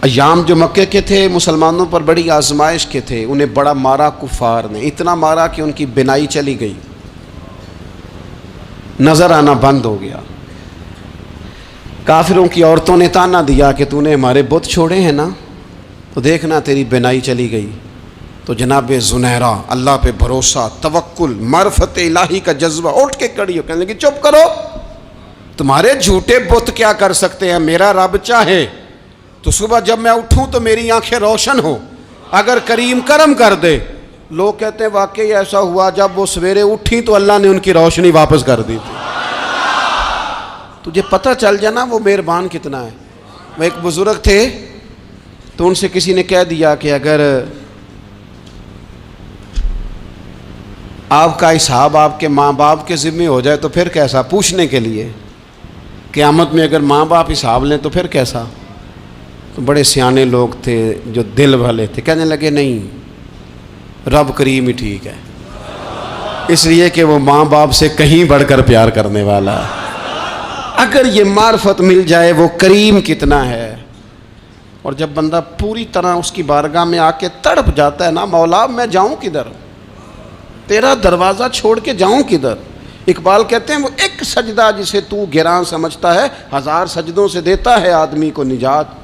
ایام جو مکے کے تھے مسلمانوں پر بڑی آزمائش کے تھے، انہیں بڑا مارا کفار نے، اتنا مارا کہ ان کی بینائی چلی گئی، نظر آنا بند ہو گیا۔ کافروں کی عورتوں نے تانا دیا کہ تو نے ہمارے بت چھوڑے ہیں نا، تو دیکھنا تیری بینائی چلی گئی۔ تو جناب زنیرہ اللہ پہ بھروسہ، توکل، معرفت الہی کا جذبہ، اٹھ کے کھڑی ہو کہنے لگی چپ کرو، تمہارے جھوٹے بت کیا کر سکتے ہیں، میرا رب چاہے تو صبح جب میں اٹھوں تو میری آنکھیں روشن ہو، اگر کریم کرم کر دے۔ لوگ کہتے ہیں واقعی ایسا ہوا، جب وہ سویرے اٹھی تو اللہ نے ان کی روشنی واپس کر دی تھی۔ تجھے پتہ چل جانا وہ مہربان کتنا ہے۔ وہ ایک بزرگ تھے تو ان سے کسی نے کہہ دیا کہ اگر آپ کا حساب آپ کے ماں باپ کے ذمہ ہو جائے تو پھر کیسا، پوچھنے کے لیے قیامت میں اگر ماں باپ حساب لیں تو پھر کیسا۔ تو بڑے سیانے لوگ تھے جو دل والے تھے، کہنے لگے نہیں، رب کریم ہی ٹھیک ہے، اس لیے کہ وہ ماں باپ سے کہیں بڑھ کر پیار کرنے والا ہے۔ اگر یہ معرفت مل جائے وہ کریم کتنا ہے۔ اور جب بندہ پوری طرح اس کی بارگاہ میں آ کے تڑپ جاتا ہے نا، مولا میں جاؤں کدھر، تیرا دروازہ چھوڑ کے جاؤں کدھر۔ اقبال کہتے ہیں وہ ایک سجدہ جسے تو گراں سمجھتا ہے، 1000 سجدوں سے دیتا ہے آدمی کو نجات۔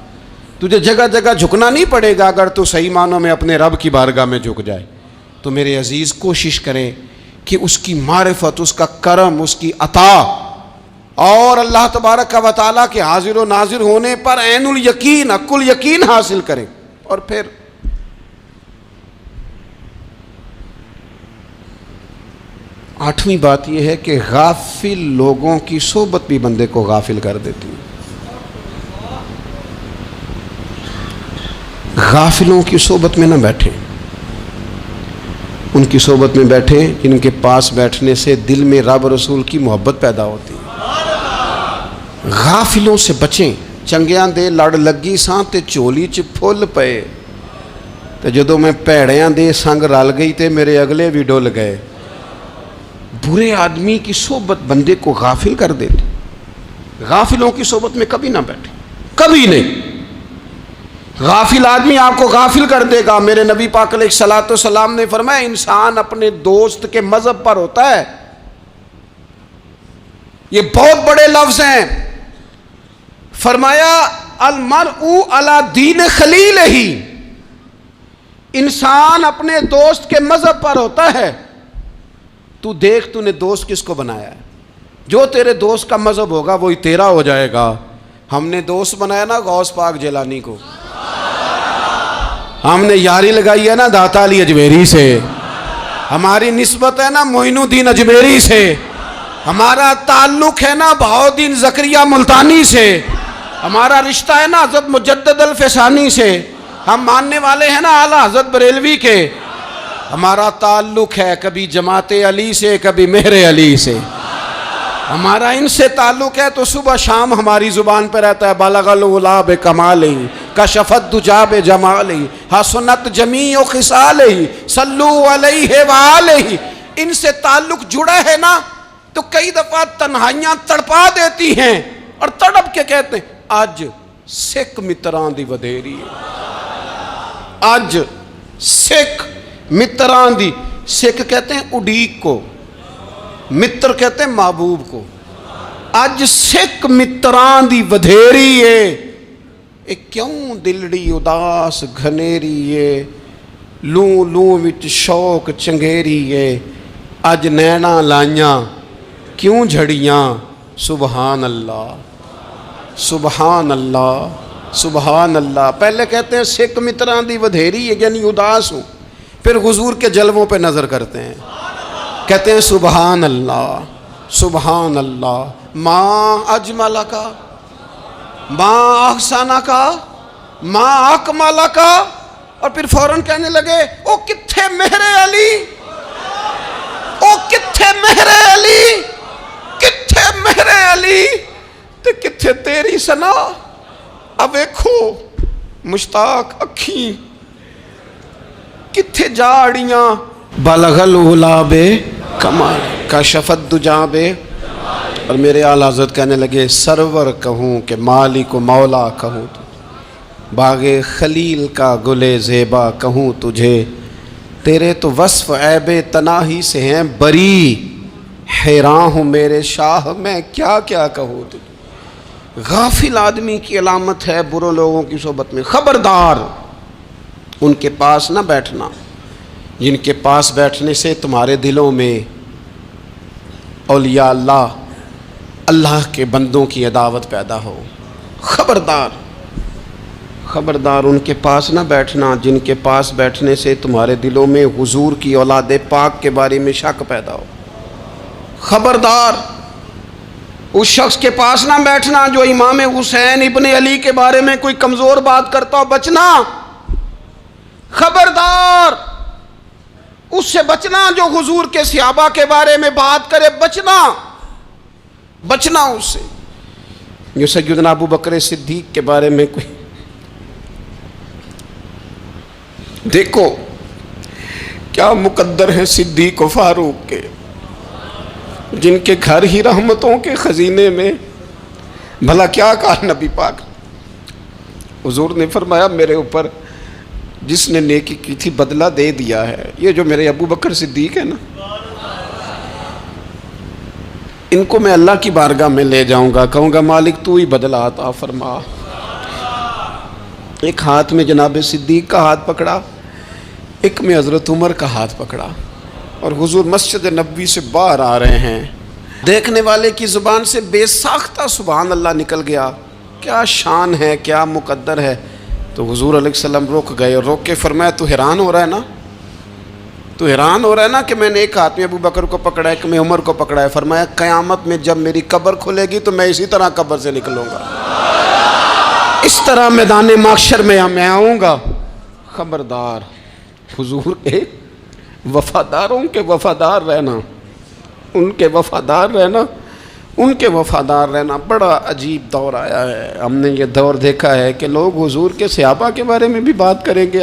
تجھے جگہ جگہ جھکنا نہیں پڑے گا اگر تو صحیح معنوں میں اپنے رب کی بارگاہ میں جھک جائے۔ تو میرے عزیز کوشش کریں کہ اس کی معرفت، اس کا کرم، اس کی عطا اور اللہ تبارک و تعالیٰ کے حاضر و ناظر ہونے پر عین الیقین، حق الیقین حاصل کریں۔ اور پھر آٹھویں بات یہ ہے کہ غافل لوگوں کی صحبت بھی بندے کو غافل کر دیتی ہے۔ غافلوں کی صحبت میں نہ بیٹھیں، ان کی صحبت میں بیٹھیں جن کے پاس بیٹھنے سے دل میں رب رسول کی محبت پیدا ہوتی ہے۔ غافلوں سے بچیں۔ چنگیاں دے لڑ لگی ساں تے چولی چ پھل پئے، تے جدوں میں پیڑیاں دے سنگ رل گئی تے میرے اگلے بھی ڈول گئے۔ برے آدمی کی صحبت بندے کو غافل کر دیتی۔ غافلوں کی صحبت میں کبھی نہ بیٹھیں، کبھی نہیں۔ غافل آدمی آپ کو غافل کر دے گا۔ میرے نبی پاک علیہ الصلوۃ والسلام نے فرمایا انسان اپنے دوست کے مذہب پر ہوتا ہے۔ یہ بہت بڑے لفظ ہیں۔ فرمایا المرء علی دین خلیلہ، انسان اپنے دوست کے مذہب پر ہوتا ہے۔ تو دیکھ تو نے دوست کس کو بنایا ہے، جو تیرے دوست کا مذہب ہوگا وہی تیرا ہو جائے گا۔ ہم نے دوست بنایا نا غوث پاک جیلانی کو، ہم نے یاری لگائی ہے نا داتا علی اجمیری سے، ہماری نسبت ہے نا معین الدین اجمیری سے، ہمارا تعلق ہے نا بہاؤالدین زکریا ملتانی سے، ہمارا رشتہ ہے نا حضرت مجدد الفسانی سے، ہم ماننے والے ہیں نا اعلیٰ حضرت بریلوی کے، ہمارا تعلق ہے کبھی جماعت علی سے کبھی مہر علی سے، ہمارا ان سے تعلق ہے تو صبح شام ہماری زبان پہ رہتا ہے بالغ العلا بکمالہ کشف الدجی بجمالہ حسنت جمیع خصالہ صلو علیہ وآلہ۔ ان سے تعلق جڑا ہے نا تو کئی دفعہ تنہائیاں تڑپا دیتی ہیں اور تڑپ کے کہتے ہیں آج سکھ متران دی ودھیری ہے، آج سکھ متران دی، سکھ کہتے ہیں اڈیق کو، متر کہتے ہیں محبوب کو، اج سکھ متران دی ودھیری ہے، اے کیوں دلڑی اداس گھنیری ہے، لوں لوں وچ شوق چنگیری ہے، اج نینا لائیاں کیوں جھڑیاں، سبحان اللہ سبحان اللہ سبحان اللہ۔ پہلے کہتے ہیں سکھ متران دی ودھیری ہے یعنی اداس ہوں، پھر حضور کے جلووں پہ نظر کرتے ہیں، کہتے ہیں سبحان اللہ سبحان اللہ، ماں اجمل کا ماں احسانہ کا ماں اکمالہ کا، اور پھر فوراً کہنے لگے او کتھے مہر علی، او کتھے مہر علی، کتھے مہر علی تے کتھے تیری سنا، اب ویکھو مشتاق اکھیں کتھے جاڑیاں، بلغ العلا بکمال کشف الدجی بے، اور میرے اعلیٰ حضرت کہنے لگے سرور کہوں کہ مالک و مولا کہوں تو، باغ خلیل کا گل زیبا کہوں تجھے، تیرے تو وصف عیب تناہی سے ہیں بری، حیران ہوں میرے شاہ میں کیا کیا کہوں تجھے۔ غافل آدمی کی علامت ہے برے لوگوں کی صحبت میں، خبردار ان کے پاس نہ بیٹھنا جن کے پاس بیٹھنے سے تمہارے دلوں میں اولیاء اللہ اللہ کے بندوں کی عداوت پیدا ہو، خبردار خبردار ان کے پاس نہ بیٹھنا جن کے پاس بیٹھنے سے تمہارے دلوں میں حضور کی اولاد پاک کے بارے میں شک پیدا ہو، خبردار اس شخص کے پاس نہ بیٹھنا جو امام حسین ابن علی کے بارے میں کوئی کمزور بات کرتا ہو، بچنا، خبردار اس سے بچنا جو حضور کے صحابہ کے بارے میں بات کرے، بچنا بچنا اس سے، جو سیدنا ابو بکر صدیق کے بارے میں کوئی، دیکھو کیا مقدر ہیں صدیق و فاروق کے، جن کے گھر ہی رحمتوں کے خزینے میں، بھلا کیا کہا نبی پاک، حضور نے فرمایا میرے اوپر جس نے نیکی کی تھی بدلہ دے دیا ہے، یہ جو میرے ابو بکر صدیق ہے نا، ان کو میں اللہ کی بارگاہ میں لے جاؤں گا، کہوں گا مالک تو ہی بدلہ عطا فرما۔ ایک ہاتھ میں جناب صدیق کا ہاتھ پکڑا، ایک میں حضرت عمر کا ہاتھ پکڑا، اور حضور مسجد نبوی سے باہر آ رہے ہیں، دیکھنے والے کی زبان سے بے ساختہ سبحان اللہ نکل گیا، کیا شان ہے کیا مقدر ہے۔ تو حضور علیہ السلام رک گئے اور روک کے فرمایا تو حیران ہو رہا ہے نا، تو حیران ہو رہا ہے نا کہ میں نے ایک ہاتھ میں ابو بکر کو پکڑا ہے ایک میں عمر کو پکڑا ہے، فرمایا قیامت میں جب میری قبر کھلے گی تو میں اسی طرح قبر سے نکلوں گا، اس طرح میدان محشر میں آؤں گا۔ خبردار حضور کے وفاداروں کے وفادار رہنا، ان کے وفادار رہنا، ان کے وفادار رہنا۔ بڑا عجیب دور آیا ہے، ہم نے یہ دور دیکھا ہے کہ لوگ حضور کے صحابہ کے بارے میں بھی بات کریں گے،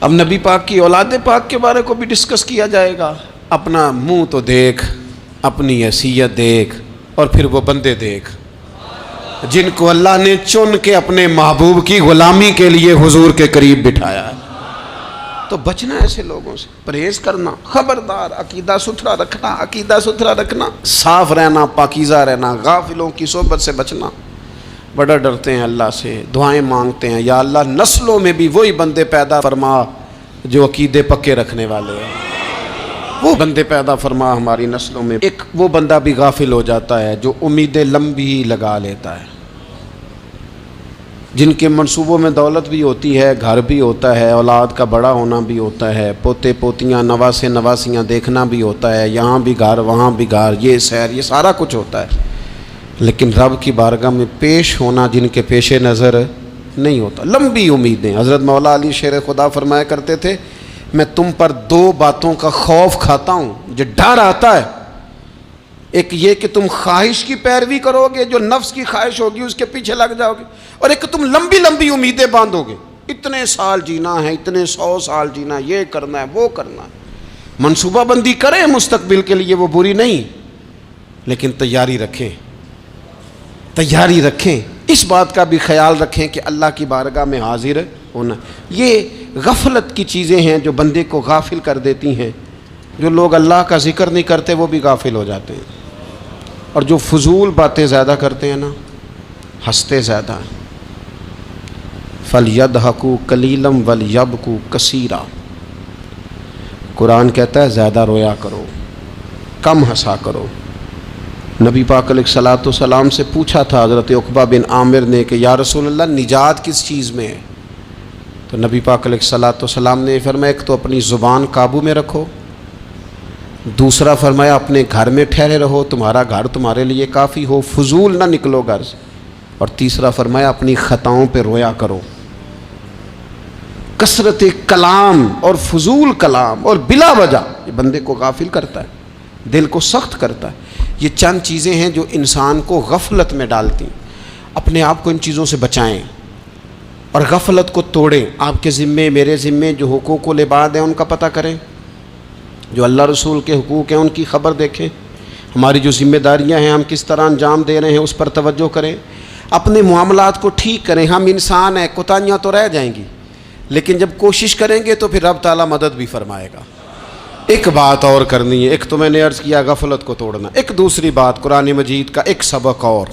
اب نبی پاک کی اولاد پاک کے بارے کو بھی ڈسکس کیا جائے گا۔ اپنا منہ تو دیکھ، اپنی حیثیت دیکھ، اور پھر وہ بندے دیکھ جن کو اللہ نے چن کے اپنے محبوب کی غلامی کے لیے حضور کے قریب بٹھایا ہے۔ تو بچنا ایسے لوگوں سے، پرہیز کرنا، خبردار عقیدہ ستھرا رکھنا، عقیدہ ستھرا رکھنا، صاف رہنا، پاکیزہ رہنا، غافلوں کی صحبت سے بچنا۔ بڑا ڈرتے ہیں اللہ سے، دعائیں مانگتے ہیں یا اللہ نسلوں میں بھی وہی بندے پیدا فرما جو عقیدے پکے رکھنے والے ہیں، وہ بندے پیدا فرما ہماری نسلوں میں۔ ایک وہ بندہ بھی غافل ہو جاتا ہے جو امیدیں لمبی لگا لیتا ہے، جن کے منصوبوں میں دولت بھی ہوتی ہے، گھر بھی ہوتا ہے، اولاد کا بڑا ہونا بھی ہوتا ہے، پوتے پوتیاں نواسے نواسیاں دیکھنا بھی ہوتا ہے، یہاں بھی گھر وہاں بھی گھر، یہ سیر، یہ سارا کچھ ہوتا ہے، لیکن رب کی بارگاہ میں پیش ہونا جن کے پیش نظر نہیں ہوتا۔ لمبی امیدیں۔ حضرت مولا علی شیر خدا فرمایا کرتے تھے، میں تم پر دو باتوں کا خوف کھاتا ہوں، جو ڈر آتا ہے، ایک یہ کہ تم خواہش کی پیروی کرو گے، جو نفس کی خواہش ہوگی اس کے پیچھے لگ جاؤ گے، اور ایک تم لمبی لمبی امیدیں باندھو گے، اتنے سال جینا ہے، اتنے 100 سال جینا ہے، یہ کرنا ہے وہ کرنا ہے۔ منصوبہ بندی کریں مستقبل کے لیے، وہ بری نہیں، لیکن تیاری رکھیں، تیاری رکھیں، اس بات کا بھی خیال رکھیں کہ اللہ کی بارگاہ میں حاضر ہونا۔ یہ غفلت کی چیزیں ہیں جو بندے کو غافل کر دیتی ہیں۔ جو لوگ اللہ کا ذکر نہیں کرتے وہ بھی غافل ہو جاتے ہیں، اور جو فضول باتیں زیادہ کرتے ہیں نا، ہنستے زیادہ ہیں۔ فَلْيَضْحَكُوا قَلِيلًا وَلْيَبْكُوا كَثِيرًا، قرآن کہتا ہے زیادہ رویا کرو، کم ہنسا کرو۔ نبی پاک علیہ الصلوۃ والسلام سے پوچھا تھا حضرت عقبہ بن عامر نے کہ یا رسول اللہ نجات کس چیز میں ہے؟ تو نبی پاک علیہ الصلوۃ والسلام نے فرمایا ایک تو اپنی زبان قابو میں رکھو، دوسرا فرمایا اپنے گھر میں ٹھہرے رہو، تمہارا گھر تمہارے لیے کافی ہو، فضول نہ نکلو گھر سے، اور تیسرا فرمایا اپنی خطاؤں پہ رویا کرو۔ کثرت کلام اور فضول کلام اور بلا وجہ یہ بندے کو غافل کرتا ہے، دل کو سخت کرتا ہے۔ یہ چند چیزیں ہیں جو انسان کو غفلت میں ڈالتی ہیں۔ اپنے آپ کو ان چیزوں سے بچائیں اور غفلت کو توڑیں۔ آپ کے ذمے، میرے ذمے جو حقوق العباد ہیں ان کا پتہ کریں، جو اللہ رسول کے حقوق ہیں ان کی خبر دیکھیں، ہماری جو ذمہ داریاں ہیں ہم کس طرح انجام دے رہے ہیں اس پر توجہ کریں، اپنے معاملات کو ٹھیک کریں۔ ہم انسان ہیں، کوتاہیاں تو رہ جائیں گی، لیکن جب کوشش کریں گے تو پھر رب تعالیٰ مدد بھی فرمائے گا۔ ایک بات اور کرنی ہے، ایک تو میں نے عرض کیا غفلت کو توڑنا، ایک دوسری بات قرآن مجید کا ایک سبق اور،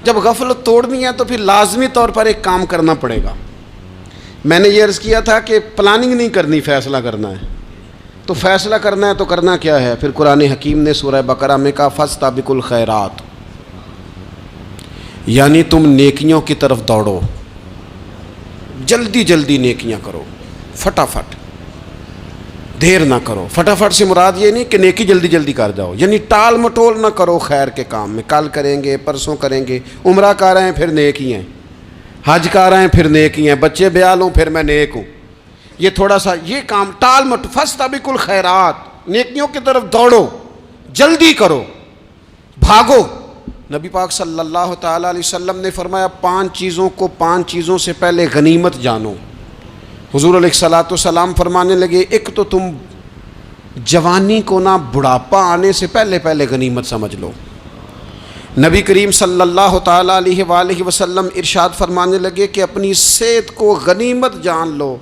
جب غفلت توڑنی ہے تو پھر لازمی طور پر ایک کام کرنا پڑے گا۔ میں نے یہ عرض کیا تھا کہ پلاننگ نہیں کرنی، فیصلہ کرنا ہے۔ تو فیصلہ کرنا ہے تو کرنا کیا ہے؟ پھر قرآن حکیم نے سورہ بقرہ میں کہا فاستبقوا الخیرات، یعنی تم نیکیوں کی طرف دوڑو، جلدی جلدی نیکیاں کرو، فٹافٹ، دیر نہ کرو۔ فٹافٹ سے مراد یہ نہیں کہ نیکی جلدی جلدی کر جاؤ، یعنی ٹال مٹول نہ کرو خیر کے کام میں، کل کریں گے، پرسوں کریں گے، عمرہ کر رہے ہیں پھر نیکی ہیں، حج کر رہے ہیں پھر نیکی ہیں، بچے بیال ہوں پھر میں نیک ہوں، یہ تھوڑا سا یہ کام ٹال مٹ۔ فاستبقوا الخیرات، نیکیوں کی طرف دوڑو، جلدی کرو، بھاگو۔ نبی پاک صلی اللہ تعالیٰ علیہ وسلم نے فرمایا 5 چیزوں کو 5 چیزوں سے پہلے غنیمت جانو۔ حضور علیہ الصلوۃ والسلام فرمانے لگے ایک تو تم جوانی کو نہ بڑھاپا آنے سے پہلے پہلے غنیمت سمجھ لو۔ نبی کریم صلی اللہ تعالیٰ علیہ وآلہ وسلم ارشاد فرمانے لگے کہ اپنی صحت کو غنیمت جان لو،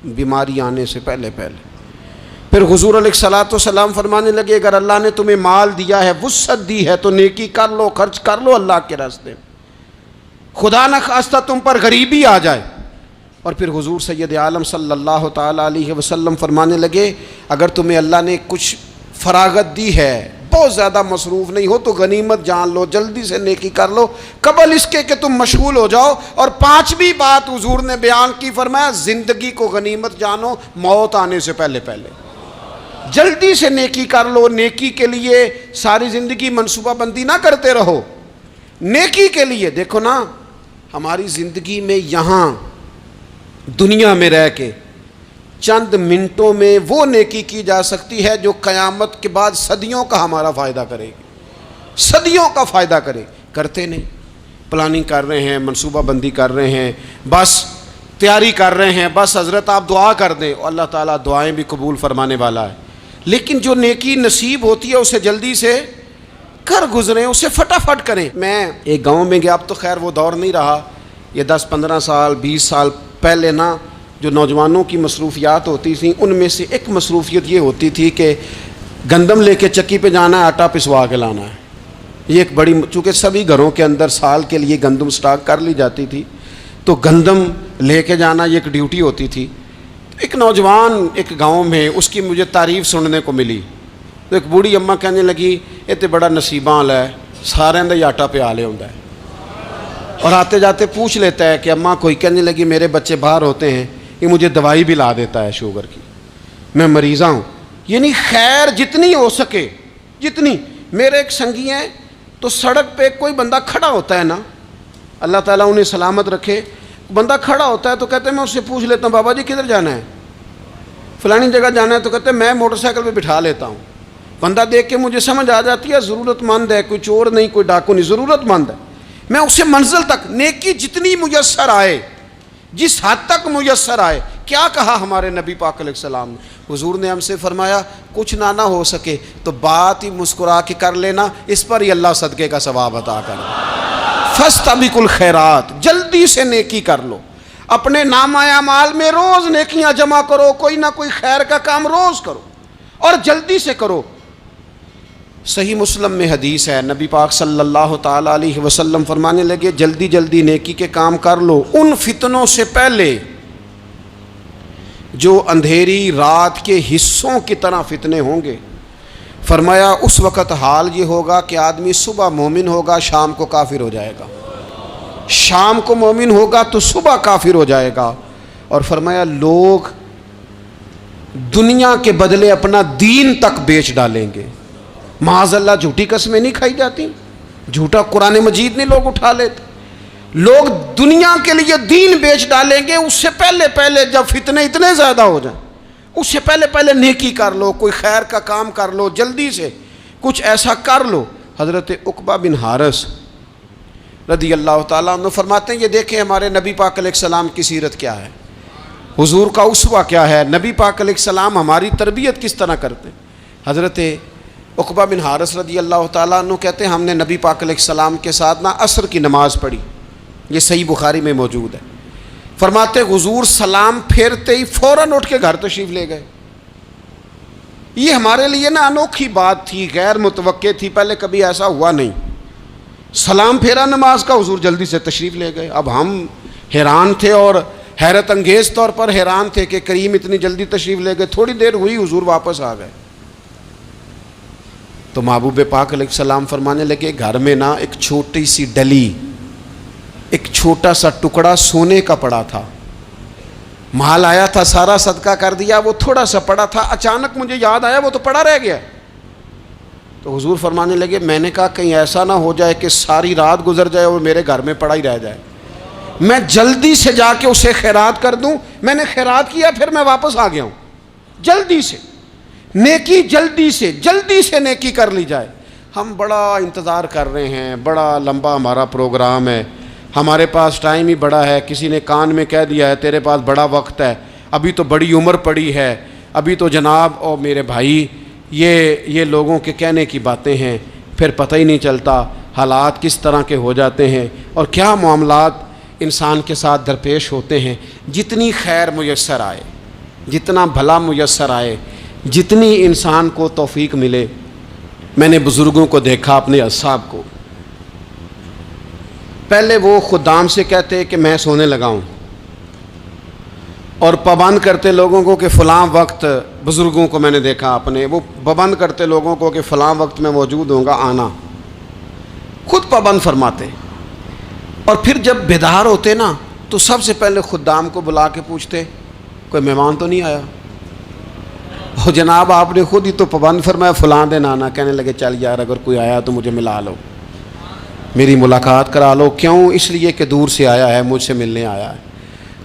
بیماری آنے سے پہلے پہلے۔ پھر حضور علیہ الصلوۃ والسلام فرمانے لگے اگر اللہ نے تمہیں مال دیا ہے، وسعت دی ہے، تو نیکی کر لو، خرچ کر لو اللہ کے راستے میں، خدا نہ خواستہ تم پر غریبی آ جائے۔ اور پھر حضور سید عالم صلی اللہ تعالیٰ علیہ وسلم فرمانے لگے اگر تمہیں اللہ نے کچھ فراغت دی ہے، بہت زیادہ مصروف نہیں ہو، تو غنیمت جان لو، جلدی سے نیکی کر لو قبل اس کے کہ تم مشغول ہو جاؤ۔ اور 5ویں بات حضور نے بیان کی، فرمایا زندگی کو غنیمت جانو، موت آنے سے پہلے پہلے جلدی سے نیکی کر لو۔ نیکی کے لیے ساری زندگی منصوبہ بندی نہ کرتے رہو، نیکی کے لیے دیکھو نا، ہماری زندگی میں یہاں دنیا میں رہ کے چند منٹوں میں وہ نیکی کی جا سکتی ہے جو قیامت کے بعد صدیوں کا ہمارا فائدہ کرے گی، صدیوں کا فائدہ کرے، کرتے نہیں۔ پلاننگ کر رہے ہیں، منصوبہ بندی کر رہے ہیں، بس تیاری کر رہے ہیں، بس حضرت آپ دعا کر دیں، اللہ تعالیٰ دعائیں بھی قبول فرمانے والا ہے، لیکن جو نیکی نصیب ہوتی ہے اسے جلدی سے کر گزریں، اسے فٹافٹ کریں۔ میں ایک گاؤں میں گیا، اب تو خیر وہ دور نہیں رہا، یہ 10-15 سال 20 سال پہلے نا جو نوجوانوں کی مصروفیات ہوتی تھیں ان میں سے ایک مصروفیت یہ ہوتی تھی کہ گندم لے کے چکی پہ جانا ہے، آٹا پسوا کے لانا ہے۔ یہ ایک بڑی، چونکہ سبھی گھروں کے اندر سال کے لیے گندم سٹاک کر لی جاتی تھی، تو گندم لے کے جانا یہ ایک ڈیوٹی ہوتی تھی۔ ایک نوجوان ایک گاؤں میں، اس کی مجھے تعریف سننے کو ملی، تو ایک بوڑھی اماں کہنے لگی یہ تو بڑا نصیباں والا ہے، سارے دا آٹا پیا لے ہوندا ہے۔ اور آتے جاتے پوچھ لیتا ہے کہ اماں کوئی کہنے لگی میرے بچے باہر ہوتے ہیں، یہ مجھے دوائی بھی لا دیتا ہے شوگر کی، میں مریضہ ہوں. یعنی خیر جتنی ہو سکے جتنی. میرے ایک سنگی ہیں تو سڑک پہ کوئی بندہ کھڑا ہوتا ہے نا، اللہ تعالیٰ انہیں سلامت رکھے، بندہ کھڑا ہوتا ہے تو کہتے ہیں میں اس سے پوچھ لیتا ہوں بابا جی کدھر جانا ہے، فلانی جگہ جانا ہے، تو کہتے ہیں میں موٹر سائیکل پہ بٹھا لیتا ہوں. بندہ دیکھ کے مجھے سمجھ آ جاتی ہے ضرورت مند ہے، کوئی چور نہیں کوئی ڈاکو نہیں، ضرورت مند ہے. میں اسے منزل تک نیکی جتنی میسر آئے، جس حد تک میسر آئے. کیا کہا ہمارے نبی پاک علیہ السلام نے؟ حضور نے ہم سے فرمایا کچھ نہ ہو سکے تو بات ہی مسکرا کے کر لینا، اس پر ہی اللہ صدقے کا ثواب عطا کر. فاستبقوا الخیرات، جلدی سے نیکی کر لو. اپنے نامہ اعمال میں روز نیکیاں جمع کرو، کوئی نہ کوئی خیر کا کام روز کرو اور جلدی سے کرو. صحیح مسلم میں حدیث ہے، نبی پاک صلی اللہ تعالی علیہ وسلم فرمانے لگے جلدی جلدی نیکی کے کام کر لو ان فتنوں سے پہلے جو اندھیری رات کے حصوں کی طرح فتنے ہوں گے. فرمایا اس وقت حال یہ ہوگا کہ آدمی صبح مومن ہوگا شام کو کافر ہو جائے گا، شام کو مومن ہوگا تو صبح کافر ہو جائے گا. اور فرمایا لوگ دنیا کے بدلے اپنا دین تک بیچ ڈالیں گے. معاذ اللہ جھوٹی قسمیں نہیں کھائی جاتی، جھوٹا قرآن مجید نہیں لوگ اٹھا لیتے. لوگ دنیا کے لیے دین بیچ ڈالیں گے. اس سے پہلے جب فتنے اتنے زیادہ ہو جائیں اس سے پہلے نیکی کر لو، کوئی خیر کا کام کر لو، جلدی سے کچھ ایسا کر لو. حضرت عقبہ بن حارث رضی اللہ تعالیٰ عنہ فرماتے ہیں یہ دیکھیں ہمارے نبی پاک علیہ السلام کی سیرت کیا ہے، حضور کا اسوہ کیا ہے، نبی پاک علیہ السلام ہماری تربیت کس طرح کرتے ہیں. حضرت عقبہ بن حارث رضی اللہ تعالیٰ عنہ کہتے ہیں ہم نے نبی پاک علیہ السلام کے ساتھ نا عصر کی نماز پڑھی، یہ صحیح بخاری میں موجود ہے. فرماتے حضور سلام پھیرتے ہی فوراً اٹھ کے گھر تشریف لے گئے. یہ ہمارے لیے نا انوکھی بات تھی، غیر متوقع تھی، پہلے کبھی ایسا ہوا نہیں. سلام پھیرا نماز کا، حضور جلدی سے تشریف لے گئے. اب ہم حیران تھے اور حیرت انگیز طور پر حیران تھے کہ کریم اتنی جلدی تشریف لے گئے. تھوڑی دیر ہوئی حضور واپس آ گئے تو محبوب پاک علیہ السلام فرمانے لگے گھر میں نا ایک چھوٹی سی ڈلی، ایک چھوٹا سا ٹکڑا سونے کا پڑا تھا، مال آیا تھا سارا صدقہ کر دیا، وہ تھوڑا سا پڑا تھا، اچانک مجھے یاد آیا وہ تو پڑا رہ گیا. تو حضور فرمانے لگے میں نے کہا کہیں ایسا نہ ہو جائے کہ ساری رات گزر جائے اور میرے گھر میں پڑا ہی رہ جائے، میں جلدی سے جا کے اسے خیرات کر دوں. میں نے خیرات کیا پھر میں واپس آ گیا ہوں. جلدی سے نیکی، جلدی سے نیکی کر لی جائے. ہم بڑا انتظار کر رہے ہیں، بڑا لمبا ہمارا پروگرام ہے، ہمارے پاس ٹائم ہی بڑا ہے. کسی نے کان میں کہہ دیا ہے تیرے پاس بڑا وقت ہے، ابھی تو بڑی عمر پڑی ہے، ابھی تو جناب او میرے بھائی یہ لوگوں کے کہنے کی باتیں ہیں. پھر پتہ ہی نہیں چلتا حالات کس طرح کے ہو جاتے ہیں اور کیا معاملات انسان کے ساتھ درپیش ہوتے ہیں. جتنی خیر میسر آئے، جتنا بھلا میسر آئے، جتنی انسان کو توفیق ملے. میں نے بزرگوں کو دیکھا، اپنے اصحاب کو، پہلے وہ خدام سے کہتے کہ میں سونے لگا ہوں اور پابند کرتے لوگوں کو کہ فلاں وقت، بزرگوں کو میں نے دیکھا اپنے، وہ پابند کرتے لوگوں کو کہ فلاں وقت میں موجود ہوں گا آنا، خود پابند فرماتے. اور پھر جب بیدار ہوتے نا تو سب سے پہلے خدام کو بلا کے پوچھتے کوئی مہمان تو نہیں آیا؟ وہ جناب آپ نے خود ہی تو پابند فرمایا فلاں دن آنا. کہنے لگے چل یار اگر کوئی آیا تو مجھے ملا لو، میری ملاقات کرا لو. کیوں؟ اس لیے کہ دور سے آیا ہے، مجھ سے ملنے آیا ہے،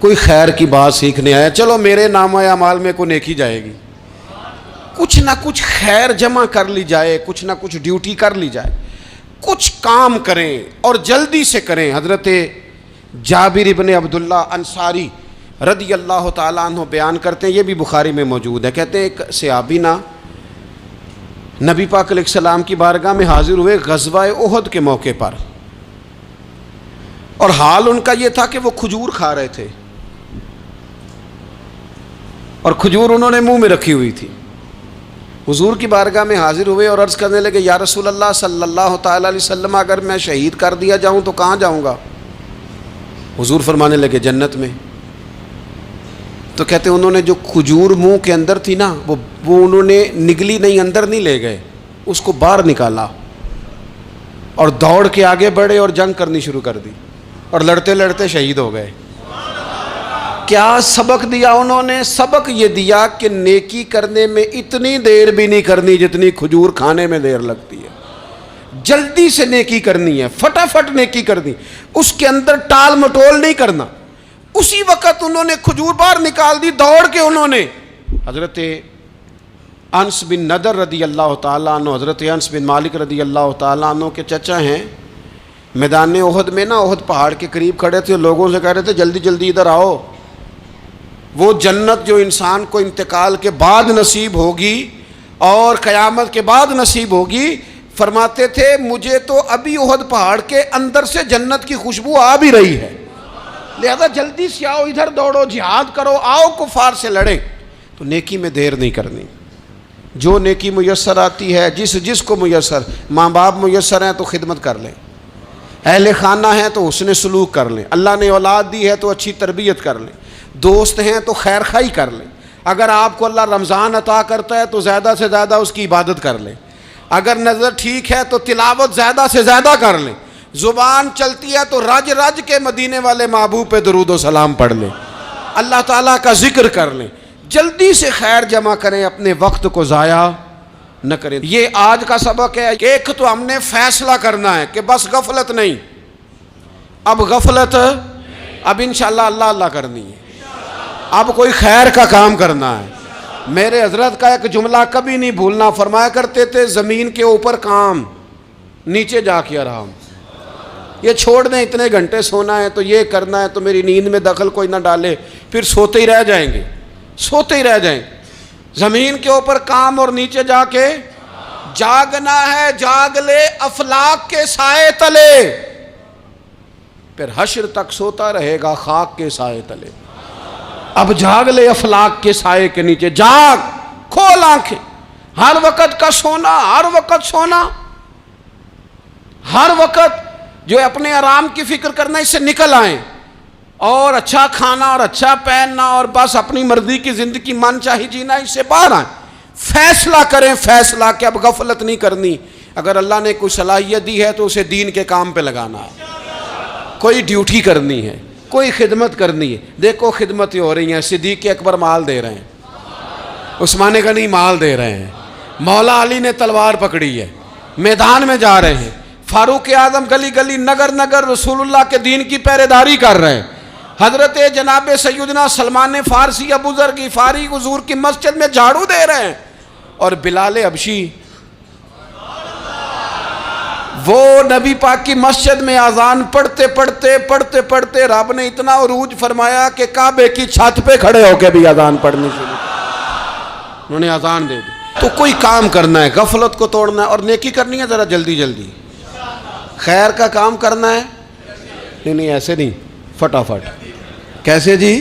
کوئی خیر کی بات سیکھنے آیا. چلو میرے نامہ اعمال میں کوئی نیکی جائے گی، کچھ نہ کچھ خیر جمع کر لی جائے، کچھ نہ کچھ ڈیوٹی کر لی جائے، کچھ کام کریں اور جلدی سے کریں. حضرت جابر ابن عبداللہ انصاری رضی اللہ تعالیٰ عنہ بیان کرتے ہیں، یہ بھی بخاری میں موجود ہے. کہتے ہیں ایک صحابی نا نبی پاک علیہ السلام کی بارگاہ میں حاضر ہوئے غزوہ احد کے موقع پر، اور حال ان کا یہ تھا کہ وہ کھجور کھا رہے تھے اور کھجور انہوں نے منہ میں رکھی ہوئی تھی. حضور کی بارگاہ میں حاضر ہوئے اور عرض کرنے لگے یا رسول اللہ صلی اللہ تعالیٰ علیہ وسلم اگر میں شہید کر دیا جاؤں تو کہاں جاؤں گا؟ حضور فرمانے لگے جنت میں. تو کہتے ہیں انہوں نے جو کھجور منہ کے اندر تھی نا وہ انہوں نے نگلی نہیں، اندر نہیں لے گئے، اس کو باہر نکالا اور دوڑ کے آگے بڑھے اور جنگ کرنی شروع کر دی. اور لڑتے لڑتے شہید ہو گئے۔ کیا سبق دیا انہوں نے؟ سبق یہ دیا کہ نیکی کرنے میں اتنی دیر بھی نہیں کرنی جتنی کھجور کھانے میں دیر لگتی ہے۔ جلدی سے نیکی کرنی ہے، فٹافٹ نیکی کرنی، اس کے اندر ٹال مٹول نہیں کرنا۔ اسی وقت انہوں نے کھجور باہر نکال دی، دوڑ کے انہوں نے حضرت انس بن نضر رضی اللہ تعالیٰ عنہ، حضرت انس بن مالک رضی اللہ تعالیٰ عنہ کے چچا ہیں، میدان احد میں نا، احد پہاڑ کے قریب کھڑے تھے، لوگوں سے کہہ رہے تھے جلدی جلدی ادھر آؤ، وہ جنت جو انسان کو انتقال کے بعد نصیب ہوگی اور قیامت کے بعد نصیب ہوگی، فرماتے تھے مجھے تو ابھی احد پہاڑ کے اندر سے جنت کی خوشبو آ بھی رہی ہے، لہذا جلدی سے آؤ، ادھر دوڑو، جہاد کرو، آؤ کفار سے لڑیں۔ تو نیکی میں دیر نہیں کرنی، جو نیکی میسر آتی ہے، جس کو میسر، ماں باپ میسر ہیں تو خدمت کر لیں، اہل خانہ ہیں تو حسن سلوک کر لیں، اللہ نے اولاد دی ہے تو اچھی تربیت کر لیں، دوست ہیں تو خیر خواہی کر لیں، اگر آپ کو اللہ رمضان عطا کرتا ہے تو زیادہ سے زیادہ اس کی عبادت کر لیں، اگر نظر ٹھیک ہے تو تلاوت زیادہ سے زیادہ کر لیں، زبان چلتی ہے تو رج رج کے مدینے والے محبوب پہ درود و سلام پڑھ لیں، اللہ تعالیٰ کا ذکر کر لیں، جلدی سے خیر جمع کریں، اپنے وقت کو ضائع نہ کریں۔ یہ آج کا سبق ہے۔ ایک تو ہم نے فیصلہ کرنا ہے کہ بس غفلت نہیں، اب غفلت، اب انشاءاللہ اللہ اللہ کرنی ہے، اب کوئی خیر کا کام کرنا ہے۔ میرے حضرت کا ایک جملہ کبھی نہیں بھولنا، فرمایا کرتے تھے زمین کے اوپر کام، نیچے جا کے آرام۔ یہ چھوڑ دیں اتنے گھنٹے سونا ہے تو یہ کرنا ہے تو میری نیند میں دخل کوئی نہ ڈالے، پھر سوتے ہی رہ جائیں گے، سوتے ہی رہ جائیں۔ زمین کے اوپر کام اور نیچے جا کے جاگنا ہے، جاگ لے افلاک کے سائے تلے، پھر حشر تک سوتا رہے گا خاک کے سائے تلے۔ اب جاگ لے افلاک کے سائے کے نیچے، جاگ، کھول آنکھیں، ہر وقت کا سونا، ہر وقت سونا، ہر وقت جو اپنے آرام کی فکر کرنا، اس سے نکل آئیں اور اچھا کھانا اور اچھا پہننا اور بس اپنی مرضی کی زندگی من چاہی جینا، اس سے باہر آئیں۔ فیصلہ کریں، فیصلہ کہ اب غفلت نہیں کرنی، اگر اللہ نے کوئی صلاحیت دی ہے تو اسے دین کے کام پہ لگانا ہے، کوئی ڈیوٹی کرنی ہے، کوئی خدمت کرنی ہے۔ دیکھو خدمتیں ہو رہی ہیں، صدیق اکبر مال دے رہے ہیں، عثمان غنی مال دے رہے ہیں، مولا علی نے تلوار پکڑی ہے، میدان میں جا رہے ہیں، فاروق اعظم گلی گلی نگر نگر رسول اللہ کے دین کی پہرے داری کر رہے ہیں، حضرت جناب سیدنا سلمان فارسی ابو ذر غفاری حضور کی مسجد میں جھاڑو دے رہے ہیں، اور بلال حبشی وہ نبی پاک کی مسجد میں اذان پڑھتے پڑھتے رب نے اتنا عروج فرمایا کہ کعبے کی چھت پہ کھڑے ہو کے بھی اذان پڑھنی شروع، انہوں نے اذان دے دی۔ تو کوئی کام کرنا ہے، غفلت کو توڑنا ہے اور نیکی کرنی ہے، ذرا جلدی جلدی خیر کا کام کرنا ہے، نہیں ایسے نہیں، فٹافٹ۔ کیسے جی؟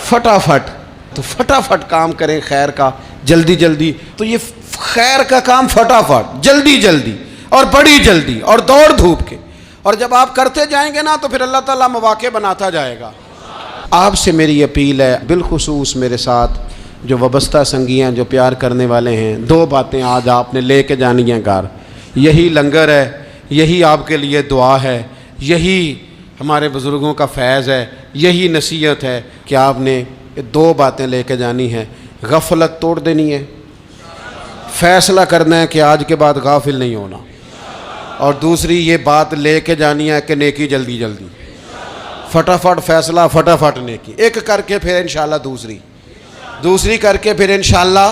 فٹافٹ۔ تو فٹافٹ کام کریں خیر کا، جلدی جلدی۔ تو یہ خیر کا کام فٹافٹ، جلدی جلدی اور بڑی جلدی اور دوڑ دھوپ کے، اور جب آپ کرتے جائیں گے نا تو پھر اللہ تعالیٰ مواقع بناتا جائے گا۔ آپ سے میری اپیل ہے، بالخصوص میرے ساتھ جو وابستہ سنگی ہیں، جو پیار کرنے والے ہیں، دو باتیں آج آپ نے لے کے جانی ہیں گھر۔ یہی لنگر ہے، یہی آپ کے لیے دعا ہے، یہی ہمارے بزرگوں کا فیض ہے، یہی نصیحت ہے کہ آپ نے یہ دو باتیں لے کے جانی ہیں۔ غفلت توڑ دینی ہے، فیصلہ کرنا ہے کہ آج کے بعد غافل نہیں ہونا، اور دوسری یہ بات لے کے جانی ہے کہ نیکی جلدی جلدی، فٹافٹ فیصلہ، فٹافٹ نیکی، ایک کر کے پھر انشاءاللہ دوسری کر کے پھر انشاءاللہ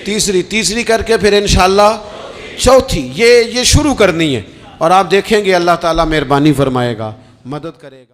تیسری کر کے پھر انشاءاللہ چوتھی، یہ شروع کرنی ہے، اور آپ دیکھیں گے اللہ تعالیٰ مہربانی فرمائے گا، مدد کرے گا۔